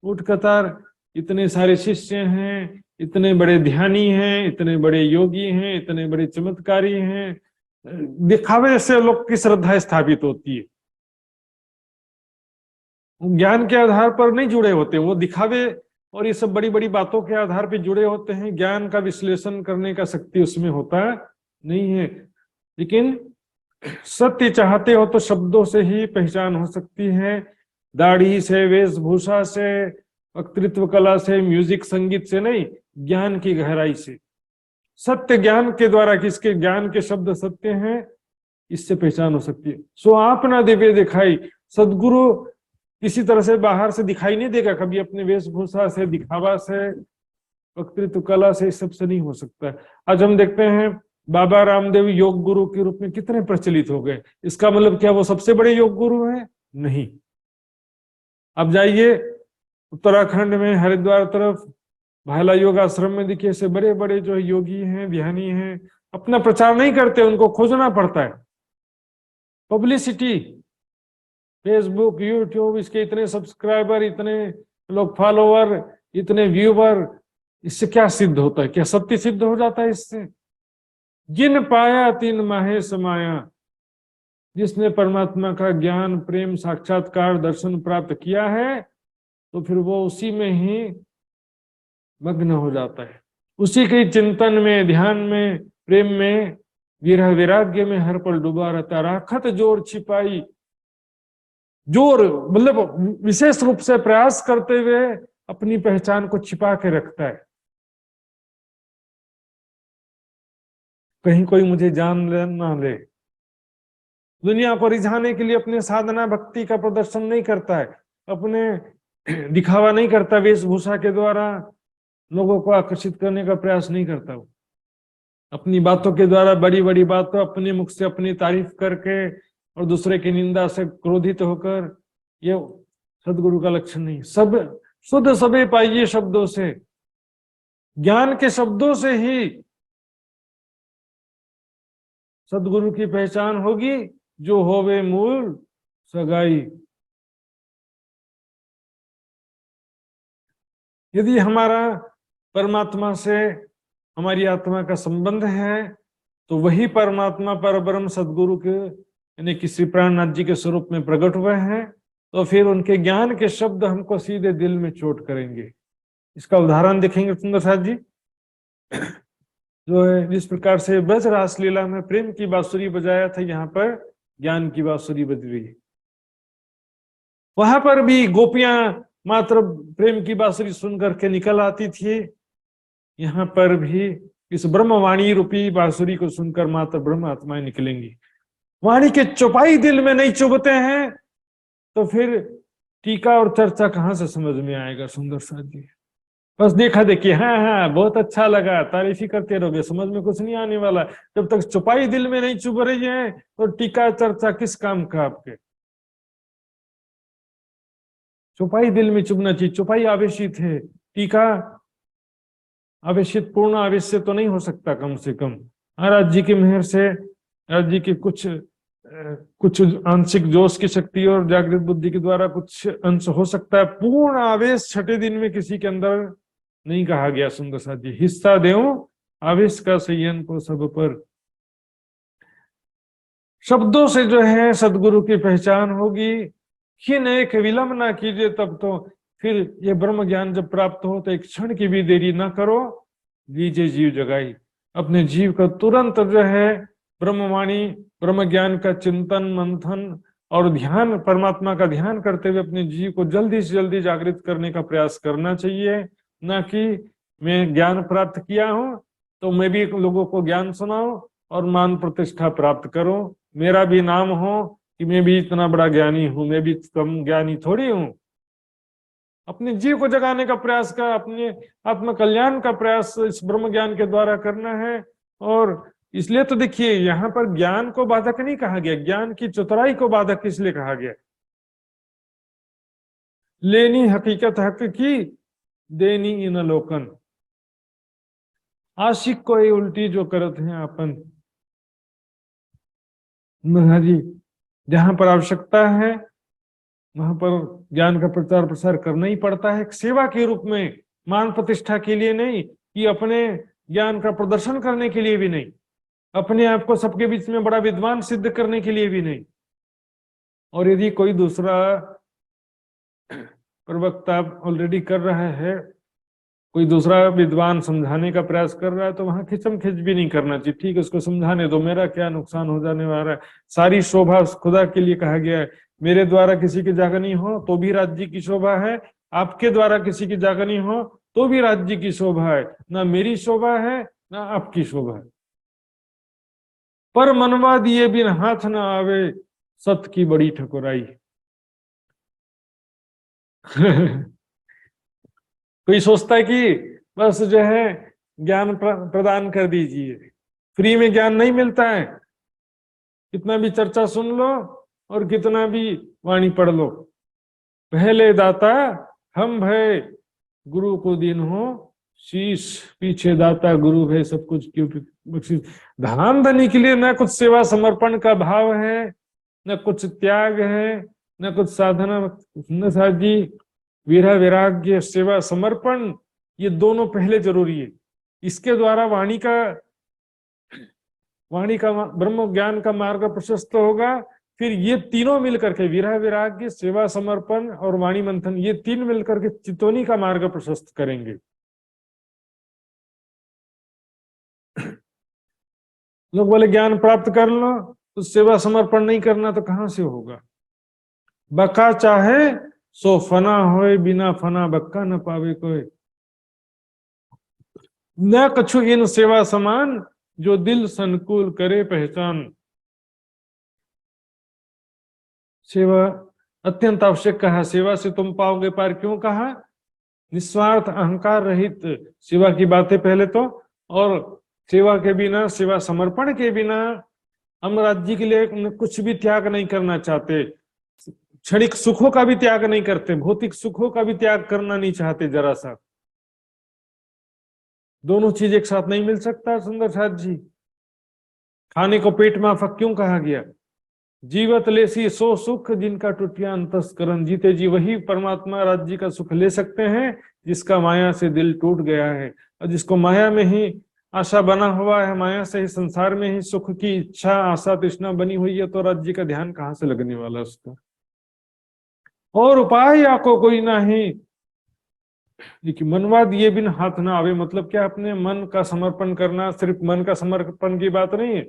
ऊट कतार। इतने सारे शिष्य हैं, इतने बड़े ध्यानी हैं, इतने बड़े योगी हैं, इतने बड़े चमत्कारी हैं, दिखावे से लोग की श्रद्धा स्थापित होती है। ज्ञान के आधार पर नहीं जुड़े होते, वो दिखावे और ये सब बड़ी बड़ी बातों के आधार पर जुड़े होते हैं। ज्ञान का विश्लेषण करने का शक्ति उसमें होता नहीं है। लेकिन सत्य चाहते हो तो शब्दों से ही पहचान हो सकती है, दाढ़ी से, वेशभूषा से, वक्तृत्व कला से, म्यूजिक संगीत से नहीं, ज्ञान की गहराई से, सत्य ज्ञान के द्वारा। किसके ज्ञान के शब्द सत्य हैं, इससे पहचान हो सकती है। सो आप ना दिव्य दिखाई, सदगुरु किसी तरह से बाहर से दिखाई नहीं देगा कभी, अपने वेशभूषा से, दिखावा से, वक्तृत्व कला से, इस सब से नहीं हो सकता। आज हम देखते हैं बाबा रामदेव योग गुरु के रूप में कितने प्रचलित हो गए। इसका मतलब क्या वो सबसे बड़े योग गुरु हैं? नहीं। अब जाइए उत्तराखंड में हरिद्वार तरफ भाला योग आश्रम में, देखिए ऐसे बड़े बड़े जो योगी हैं, ध्यानी हैं, अपना प्रचार नहीं करते, उनको खोजना पड़ता है। पब्लिसिटी, फेसबुक, यूट्यूब, इसके इतने सब्सक्राइबर, इतने लोग फॉलोवर, इतने व्यूवर, इससे क्या सिद्ध होता है? क्या सत्य सिद्ध हो जाता है इससे? जिन पाया तीन माहे समाया, जिसने परमात्मा का ज्ञान, प्रेम, साक्षात्कार, दर्शन प्राप्त किया है, तो फिर वो उसी में ही मग्न हो जाता है, उसी के चिंतन में, ध्यान में, प्रेम में, विरह वैराग्य में हर पल डूबा रहता है। राखत जोर छिपाई, जोर मतलब विशेष रूप से प्रयास करते हुए अपनी पहचान को छिपा के रखता है। कहीं कोई मुझे जान ले ना ले, दुनिया को रिझाने के लिए अपने साधना भक्ति का प्रदर्शन नहीं करता है, अपने दिखावा नहीं करता, वेशभूषा के द्वारा लोगों को आकर्षित करने का प्रयास नहीं करता। वो अपनी बातों के द्वारा, बड़ी बड़ी बातों, अपने मुख से अपनी तारीफ करके और दूसरे की निंदा से क्रोधित होकर, ये सदगुरु का लक्षण नहीं। सब शुद्ध सबे पाइए शब्दों से, ज्ञान के शब्दों से ही सदगुरु की पहचान होगी, जो होवे मूल सगाई। यदि हमारा परमात्मा से, हमारी आत्मा का संबंध है, तो वही परमात्मा परब्रह्म सदगुरु के यानी कि श्री प्राणनाथ जी के स्वरूप में प्रकट हुए हैं, तो फिर उनके ज्ञान के शब्द हमको सीधे दिल में चोट करेंगे। इसका उदाहरण देखेंगे सुंदर साथ जी, जो है जिस प्रकार से ब्रज रास लीला में प्रेम की बांसुरी बजाया था, यहाँ पर ज्ञान की बांसुरी बज रही है। वहां पर भी गोपियां मात्र प्रेम की बांसुरी सुन करके निकल आती थी, यहाँ पर भी इस ब्रह्मवाणी रूपी बांसुरी को सुनकर मात्र ब्रह्म आत्माएं निकलेंगी। वाणी के चौपाई दिल में नहीं चुभते हैं, तो फिर टीका और चर्चा कहाँ से समझ में आएगा सुंदर साथ जी? बस देखा देखिए, हाँ हाँ बहुत अच्छा लगा, तारीफ ही करते रहोगे, समझ में कुछ नहीं आने वाला। जब तक चौपाई दिल में नहीं चुभ रही है, तो टीका चर्चा किस काम का आपके? चौपाई दिल में चुभना चाहिए। चौपाई आवेशित है, टीका आवेशित, पूर्ण आवेश तो नहीं हो सकता कम से कम। महाराज जी की मेहर से, महाराज जी की कुछ आंशिक जोश की शक्ति और जागृत बुद्धि के द्वारा कुछ अंश हो सकता है। पूर्ण आवेश छठे दिन में किसी के अंदर नहीं कहा गया सुंदर साथ जी। हिस्सा देऊं आवेश का संयन को सब पर। शब्दों से जो है सदगुरु की पहचान होगी। खिन एक विलंब ना कीजिए, तब तो फिर ये ब्रह्म ज्ञान जब प्राप्त हो तो एक क्षण की भी देरी ना करो, लीजिए जीव जगाई। अपने जीव का तुरंत जो है ब्रह्मवाणी, ब्रह्म ज्ञान का चिंतन, मंथन और ध्यान, परमात्मा का ध्यान करते हुए अपने जीव को जल्दी से जल्दी जागृत करने का प्रयास करना चाहिए। ना कि मैं ज्ञान प्राप्त किया हूं तो मैं भी लोगों को ज्ञान सुनाऊं और मान प्रतिष्ठा प्राप्त करूं, मेरा भी नाम हो कि मैं भी इतना बड़ा ज्ञानी हूं, मैं भी कम ज्ञानी थोड़ी हूं। अपने जीव को जगाने का प्रयास कर, अपने आत्म कल्याण का प्रयास इस ब्रह्म ज्ञान के द्वारा करना है। और इसलिए तो देखिए यहाँ पर ज्ञान को बाधक नहीं कहा गया, ज्ञान की चतुराई को बाधक इसलिए कहा गया। लेनी हकीकत हक की, देनी इन लोकन। आशिक को ये उल्टी जो करते हैं अपन जी, जहां पर आवश्यकता है वहां पर ज्ञान का प्रचार प्रसार करना ही पड़ता है, सेवा के रूप में, मान प्रतिष्ठा के लिए नहीं, कि अपने ज्ञान का प्रदर्शन करने के लिए भी नहीं, अपने आप को सबके बीच में बड़ा विद्वान सिद्ध करने के लिए भी नहीं। और यदि कोई दूसरा प्रवक्ता ऑलरेडी कर रहा है, कोई दूसरा विद्वान समझाने का प्रयास कर रहा है तो वहां खिंचम खिंच भी नहीं करना चाहिए। ठीक है, उसको समझाने दो, मेरा क्या नुकसान हो जाने वाला है। सारी शोभा खुदा के लिए कहा गया है। मेरे द्वारा किसी की जागनी हो तो भी राज्य की शोभा है, आपके द्वारा किसी की जागनी हो तो भी राज्य की शोभा है। ना मेरी शोभा है ना आपकी शोभा है। पर मनवा दिए बिन हाथ न आवे, सत की बड़ी ठकुराई। कोई सोचता है कि बस जो है ज्ञान प्रदान कर दीजिए, फ्री में ज्ञान नहीं मिलता है। कितना भी चर्चा सुन लो और कितना भी वाणी पढ़ लो, पहले दाता हम भय गुरु को दीन हो शीश, पीछे दाता गुरु भय सब कुछ क्यों बख्शिश। धाम धनी के लिए न कुछ सेवा समर्पण का भाव है, न कुछ त्याग है, न कुछ साधना। न साथ जी, वीरा वैराग्य सेवा समर्पण, ये दोनों पहले जरूरी है। इसके द्वारा वाणी का ब्रह्म ज्ञान का मार्ग प्रशस्त होगा। फिर ये तीनों मिलकर के, विरह वैराग्य सेवा समर्पण और वाणी मंथन, ये तीन मिलकर के चितौनी का मार्ग प्रशस्त करेंगे। लोग बोले ज्ञान प्राप्त कर लो तो सेवा समर्पण नहीं करना तो कहां से होगा। बका चाहे सो फना होए, बिना फना बक्का न पावे कोई। न कछु इन सेवा समान, जो दिल संकुल करे पहचान। सेवा अत्यंत आवश्यक कहा, सेवा से तुम पाओगे पार। क्यों कहा? निस्वार्थ अहंकार रहित सेवा की बातें पहले तो, और सेवा के बिना, सेवा समर्पण के बिना हम राज्य के लिए कुछ भी त्याग नहीं करना चाहते। क्षणिक सुखों का भी त्याग नहीं करते, भौतिक सुखों का भी त्याग करना नहीं चाहते जरा सा। दोनों चीज एक साथ नहीं मिल सकता सुंदर साथ जी। खाने को पेट माफक क्यों कहा गया? जीवत लेसी सो सुख, जिनका टूटिया अंतस्करण। जीते जी वही परमात्मा राज्य का सुख ले सकते हैं जिसका माया से दिल टूट गया है, और जिसको माया में ही आशा बना हुआ है, माया से ही संसार में ही सुख की इच्छा आशा तृष्णा बनी हुई है, तो राज्य का ध्यान कहां से लगने वाला उसका। और उपाय आपको कोई नहीं, देखिए मनवा दिए बिन हाथ ना आवे, मतलब क्या? अपने मन का समर्पण करना। सिर्फ मन का समर्पण की बात नहीं है,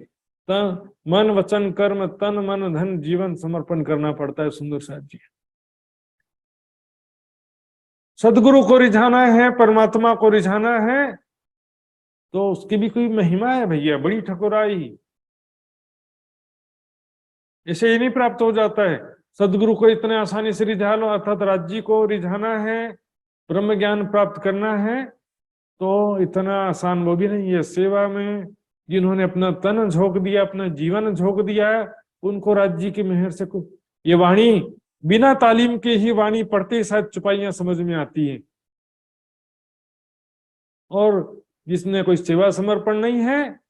तन मन वचन कर्म, तन मन धन जीवन समर्पण करना पड़ता है सुंदर साथ जी। सदगुरु को रिझाना है, परमात्मा को रिझाना है, तो उसकी भी कोई महिमा है भैया, बड़ी ठकुराई। ऐसे ही नहीं प्राप्त हो जाता है। सदगुरु को इतने आसानी से रिझा लो, अर्थात राज्य को रिझाना है, ब्रह्म ज्ञान प्राप्त करना है, तो इतना आसान वो भी नहीं है। सेवा में जिन्होंने अपना तन झोंक दिया, अपना जीवन झोंक दिया, उनको राज्य की मेहर से कुछ, ये वाणी बिना तालीम के ही वाणी पढ़ते ही शायद चुपाइयां समझ में आती हैं। और जिसने कोई सेवा समर्पण नहीं है,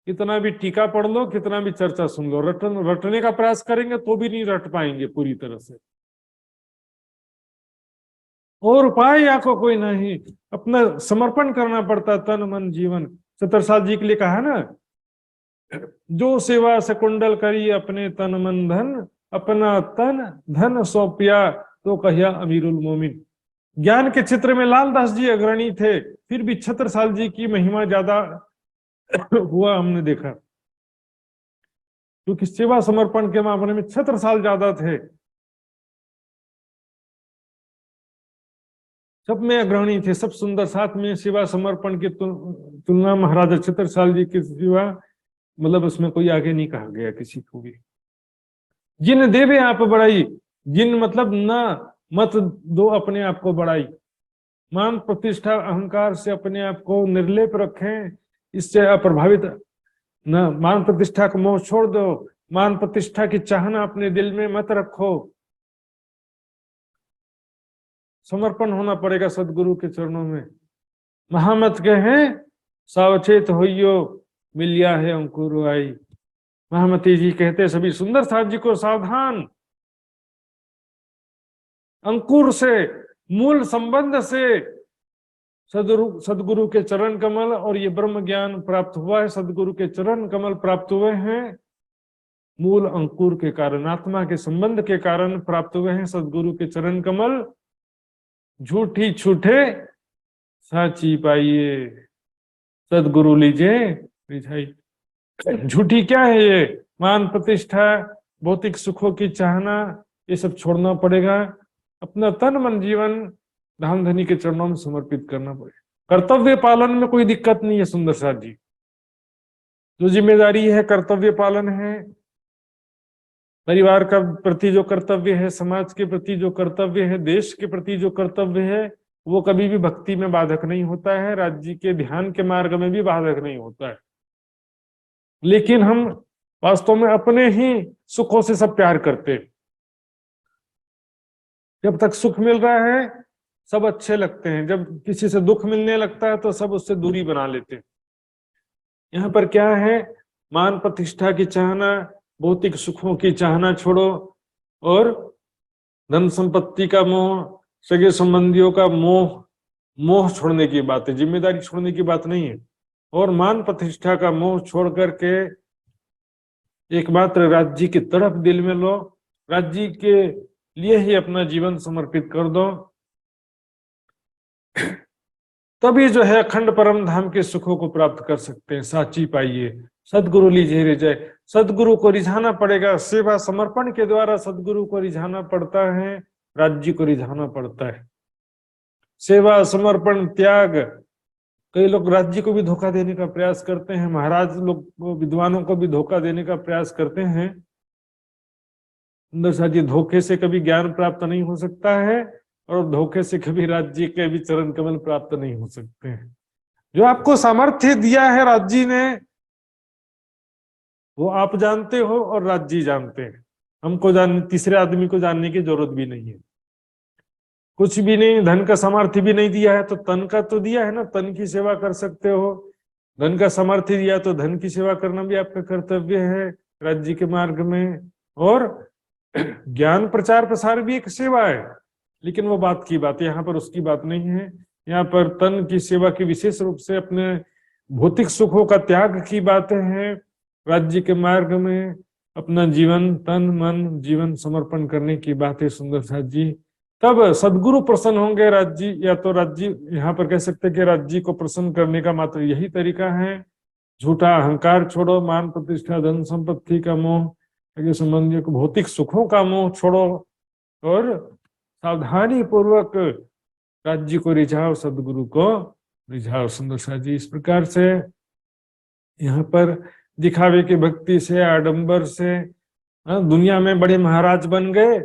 कितना भी टीका पढ़ लो, कितना भी चर्चा सुन लो, रटने का प्रयास करेंगे तो भी नहीं रट पाएंगे पूरी तरह से। और उपाय आपको कोई नहीं, अपना समर्पण करना पड़ता, तन मन जीवन। चतुरसाल जी के लिए कहा ना, जो सेवा से कुंडल करी अपने तन मन धन, अपना तन धन सौंपिया तो कहिया अमीरुल मोमिन। ज्ञान के क्षेत्र में लालदास जी अग्रणी थे, फिर भी छत्रसाल जी की महिमा ज्यादा हुआ हमने देखा, क्योंकि सेवा समर्पण के मामले में छत्रसाल ज्यादा थे, सब में अग्रणी थे, सब सुंदर। साथ में सेवा समर्पण की तुलना महाराजा छत्रसाल जी के सिवा, मतलब उसमें कोई आगे नहीं कहा गया किसी को भी। जिन देवे आप बड़ाई, जिन मतलब ना मत दो अपने आप को बड़ाई, मान प्रतिष्ठा अहंकार से अपने आप को निर्लेप रखें, इससे अप्रभावित न, मान प्रतिष्ठा को मोह छोड़ दो, मान प्रतिष्ठा की चाहना अपने दिल में मत रखो। समर्पण होना पड़ेगा सदगुरु के चरणों में। महामत के हैं सावचेत होइयो, मिलिया है अंकुर आई। महामती जी कहते सभी सुंदर साथ जी को सावधान, अंकुर से, मूल संबंध से सदगुरु के चरण कमल, और ये ब्रह्म ज्ञान प्राप्त हुआ है, सदगुरु के चरण कमल प्राप्त हुए हैं, मूल अंकुर के कारण, आत्मा के संबंध के कारण प्राप्त हुए हैं सदगुरु के चरण कमल। झूठी छूटे साची पाइए, सदगुरु लीजिए रिझाई। झूठी क्या है ये? मान प्रतिष्ठा, भौतिक सुखों की चाहना, ये सब छोड़ना पड़ेगा। अपना तन मन जीवन धाम धनी के चरणों में समर्पित करना पड़ेगा। कर्तव्य पालन में कोई दिक्कत नहीं है सुंदर साथ जी। जो जिम्मेदारी है कर्तव्य पालन है, परिवार का प्रति जो कर्तव्य है, समाज के प्रति जो कर्तव्य है, देश के प्रति जो कर्तव्य है, वो कभी भी भक्ति में बाधक नहीं होता है, राज्य के ध्यान के मार्ग में भी बाधक नहीं होता है। लेकिन हम वास्तव में अपने ही सुखों से सब प्यार करते हैं। जब तक सुख मिल रहा है सब अच्छे लगते हैं, जब किसी से दुख मिलने लगता है तो सब उससे दूरी बना लेते हैं। यहाँ पर क्या है? मान प्रतिष्ठा की चाहना, भौतिक सुखों की चाहना छोड़ो और धन संपत्ति का मोह, सगे संबंधियों का मोह, मोह छोड़ने की बात है, जिम्मेदारी छोड़ने की बात नहीं है। और मान प्रतिष्ठा का मोह छोड़ करके एकमात्र राज्य की तड़प दिल में लो, राज्य के लिए ही अपना जीवन समर्पित कर दो। तभी जो है अखंड परम धाम के सुखों को प्राप्त कर सकते हैं। साची पाइए, सदगुरु लीजिए रिझाए। सदगुरु को रिझाना पड़ेगा, सेवा समर्पण के द्वारा सदगुरु को रिझाना पड़ता है, राज्य को रिझाना पड़ता है। सेवा समर्पण त्याग। कई लोग राज्य को भी धोखा देने का प्रयास करते हैं, महाराज लोग विद्वानों को भी धोखा देने का प्रयास करते हैं। सुंदर साथ जी, धोखे से कभी ज्ञान प्राप्त नहीं हो सकता है और धोखे से कभी राज्य के भी चरण कमल प्राप्त नहीं हो सकते हैं। जो आपको सामर्थ्य दिया है राज्य ने, वो आप जानते हो और राज्य जानते हैं। हमको तीसरे आदमी को जानने की जरूरत भी नहीं है। कुछ भी नहीं, धन का सामर्थ्य भी नहीं दिया है तो तन का तो दिया है ना, तन की सेवा कर सकते हो। धन का सामर्थ्य दिया तो धन की सेवा करना भी आपका कर्तव्य है राज्य के मार्ग में। और ज्ञान प्रचार प्रसार भी एक सेवा है, लेकिन वो बात की बात है, यहाँ पर उसकी बात नहीं है। यहाँ पर तन की सेवा की विशेष रूप से अपने भौतिक सुखों का त्याग की बातें हैं। राज्य के मार्ग में अपना जीवन, तन मन जीवन समर्पण करने की बात है सुंदर साथ जी। तब सदगुरु प्रसन्न होंगे। राज्य, या तो राज्य, यहाँ पर कह सकते हैं कि राज्य को प्रसन्न करने का मात्र यही तरीका है। झूठा अहंकार छोड़ो, मान प्रतिष्ठा धन संपत्ति का मोह, संबंधियों को भौतिक सुखों का मोह छोड़ो और सावधानी पूर्वक राज्य को रिझाओ, सदगुरु को रिझाओ। सुंदर साथ जी, इस प्रकार से यहाँ पर दिखावे की भक्ति से, आडंबर से दुनिया में बड़े महाराज बन गए।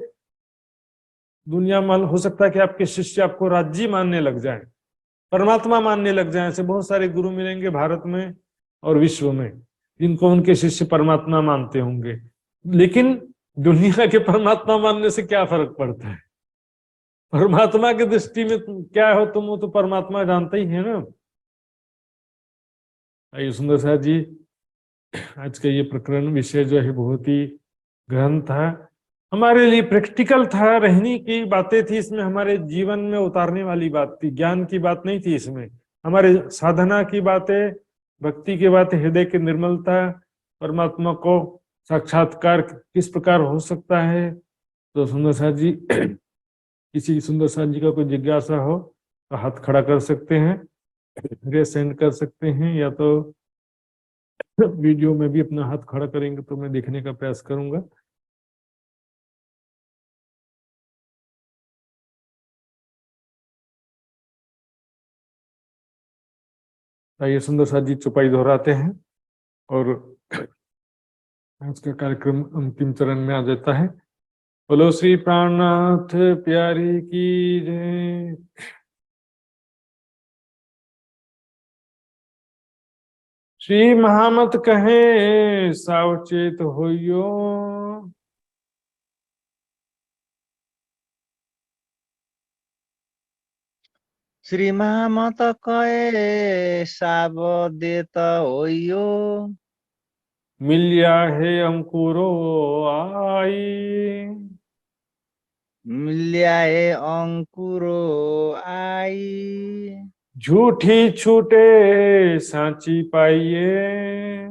दुनिया मान, हो सकता है कि आपके शिष्य आपको राज्य मानने लग जाए, परमात्मा मानने लग जाए। ऐसे बहुत सारे गुरु मिलेंगे भारत में और विश्व में जिनको उनके शिष्य परमात्मा मानते होंगे। लेकिन दुनिया के परमात्मा मानने से क्या फर्क पड़ता है? परमात्मा की दृष्टि में क्या हो तुम, वो तो परमात्मा जानते ही है ना। आइए सुंदर साथ जी, आज का ये प्रकरण विषय जो है बहुत ही गहन था, हमारे लिए प्रैक्टिकल था, रहने की बातें थी इसमें, हमारे जीवन में उतारने वाली बात थी, ज्ञान की बात नहीं थी इसमें। हमारे साधना की बातें, भक्ति की बातें, हृदय की निर्मलता, परमात्मा को साक्षात्कार किस प्रकार हो सकता है। तो सुंदर साथ जी, किसी सुंदर साथ जी का कोई जिज्ञासा हो तो हाथ खड़ा कर सकते हैं, रे सेंड कर सकते हैं, या तो वीडियो में भी अपना हाथ खड़ा करेंगे तो मैं देखने का प्रयास करूंगा। आइए सुंदर साथ जी चौपाई दोहराते हैं और आज का कार्यक्रम अंतिम चरण में आ जाता है। बोलो श्री प्राणनाथ प्यारी की जय। श्री महामत कहे सावचेत होइयो, श्री महामत कहे सावधेत होइयो, मिलिया है अंकुरो आई, मिल्याए अंकुरो आई, झूठी छूटे सांची पाइए,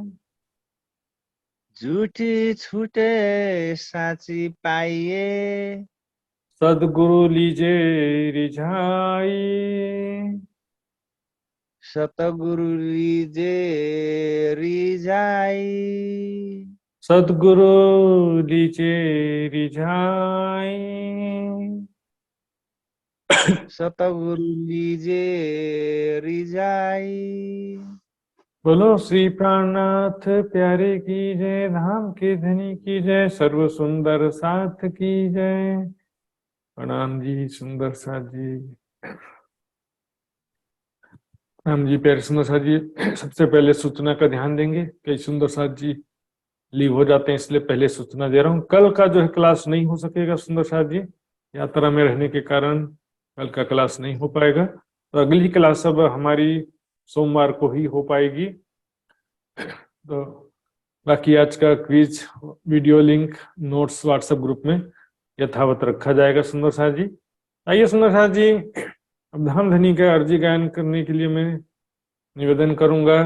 झूठी छूटे साची पाइए, सदगुरु लीजे रिझाई। सतगुरु लीजे रिझाई। सदगुरु लीजे रिझाई। सतगुरु लीजे रिझाई। बोलो श्री प्राणनाथ प्यारे की जय, धाम के धनी की जय, सर्व सुंदर साथ की जय। प्रणाम जी सुंदर साथ जी। प्रणाम जी प्यारे सुंदर साथ जी। सबसे पहले सूचना का ध्यान देंगे, कई सुंदर साथ जी लीव हो जाते हैं, इसलिए पहले सूचना दे रहा हूँ। कल का जो है क्लास नहीं हो सकेगा सुंदर साथ जी, यात्रा में रहने के कारण कल का क्लास नहीं हो पाएगा। तो अगली क्लास अब हमारी सोमवार को ही हो पाएगी। तो बाकी आज का quiz video link notes WhatsApp group में यथावत रखा जाएगा सुंदर साथ जी। आइए सुंदर साथ जी, अब धाम धनी का अर्जी गायन करने के लिए मैं निवेदन करूंगा,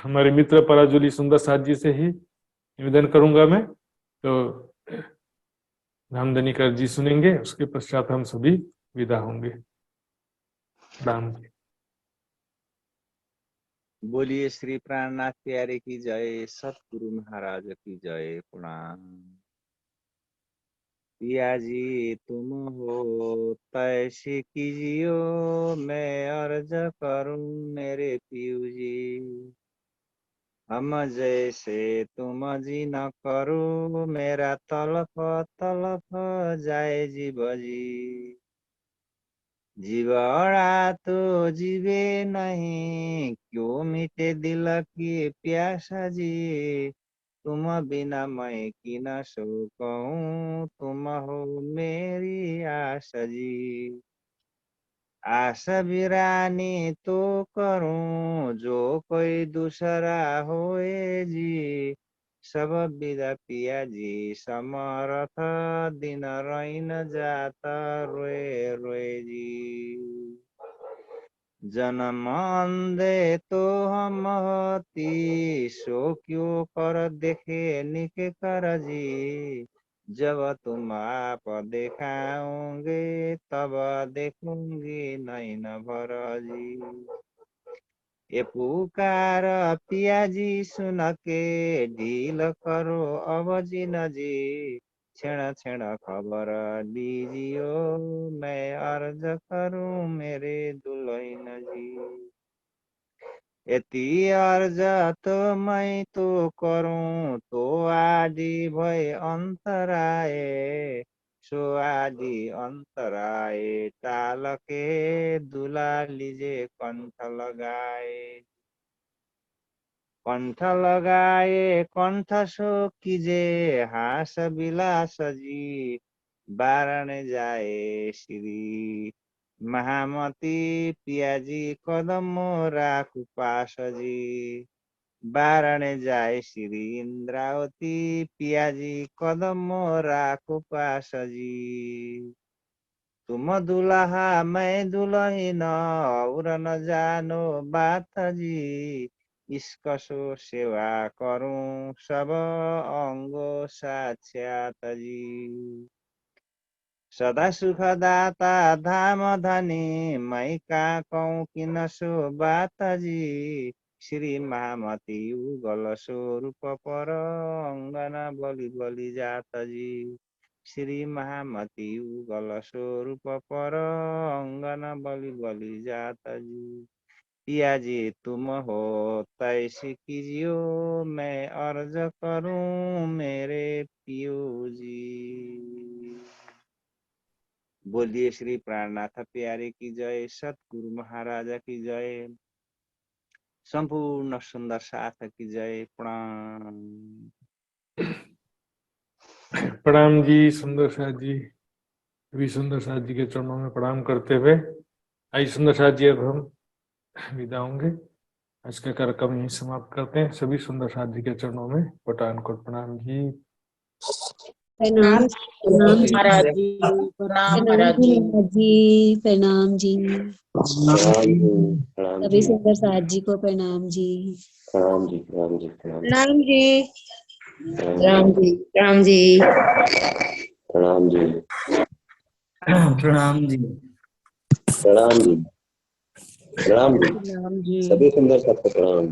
हमारे मित्र पराजुली सुंदर साथ जी से ही निवेदन करूंगा मैं। तो धाम धनी का अर्जी सुनेंगे, उसके पश्चात हम सभी विदा होंगे। राम जी। बोलिए श्री प्राणनाथ प्यारे की जय, सतगुरु महाराज की जय। प्रणाम। पिया जी तुम हो तैसे कीजियो, मैं अर्ज करूं मेरे पियू जी। हम जैसे तुम जी न करो, मेरा तलप तलप जाए जीव जी। जीवड़ा तो जीवे नहीं, क्यों मिटे दिल की प्यासा जी। तुम बिना मैं की न सो कहूँ, तुम हो मेरी आशा जी। आशा बिरानी तो करूं, जो कोई दूसरा होए जी। सब विदा पिया जी समरथ, दिन रैन जाता रोए रोए जी। जन्म अंधे तो हम होती, सो क्यों कर देखे निके कर जी। जब तुम आप दिखाओगे, तब देखूंगी नैन भर जी। ये पुकार पिया जी सुन के, ढील करो अब जिन जी। क्षण क्षण खबर दीजियो, मैं अर्ज करूं मेरे दुल्हन जी। यति अर्ज तो मैं तो करूं, तो आदि भय अंतराए। सो आदि अंतराए टाल के, दुला लीजे कंठ लगाए। कंठ लगाए कंठ सो कीजे, हास विलास जी। बारण जाए श्री महामती, पियाजी कदम राखु पास जी। बारण जाए श्री इंद्रावती, पियाजी कदम राखु पास जी। तुम दुल्हा मैं दुल्हन, और न जानो बात जी। इसकसो सेवा करूं, सब अंगो साक्षात जी। सदा सुखदाता धाम धनी, मैं का कहूँ कि न सो बात जी। श्री महामती उगल स्वरूप पर, अंगना बलि बलि जात जी। श्री महामती उगल स्वरूप पर, अंगना बलि बलि जात जी। पिया जी तुम हो तैसे कीजियो, मैं अर्ज करूं मेरे पियो जी। बोलिए श्री प्राणनाथ प्यारे की जय, सतगुरु महाराजा की जय, संपूर्ण सुंदर साथ की जय। प्रणाम। प्रणाम जी सुंदर साथ जी। सभी सुंदर साथ जी के चरणों में प्रणाम करते हुए आई सुंदर साथ जी, अब हम विदा होंगे। आज का कार्यक्रम यहीं समाप्त करते हैं। सभी सुंदर साथ जी के चरणों में कोटान कोट प्रणाम जी। प्रणाम प्रणाम महाराज जी, प्रणाम महाराज जी। जी, प्रणाम जी। प्रणाम सभी जी, सुंदर साथ जी को प्रणाम जी। प्रणाम जी, प्रणाम जी, प्रणाम जी। प्रणाम जी। राम जी राम जी प्रणाम जी। प्रणाम जी। प्रणाम जी। प्रणाम जी। राम जी सभी सुंदर सबको प्रणाम।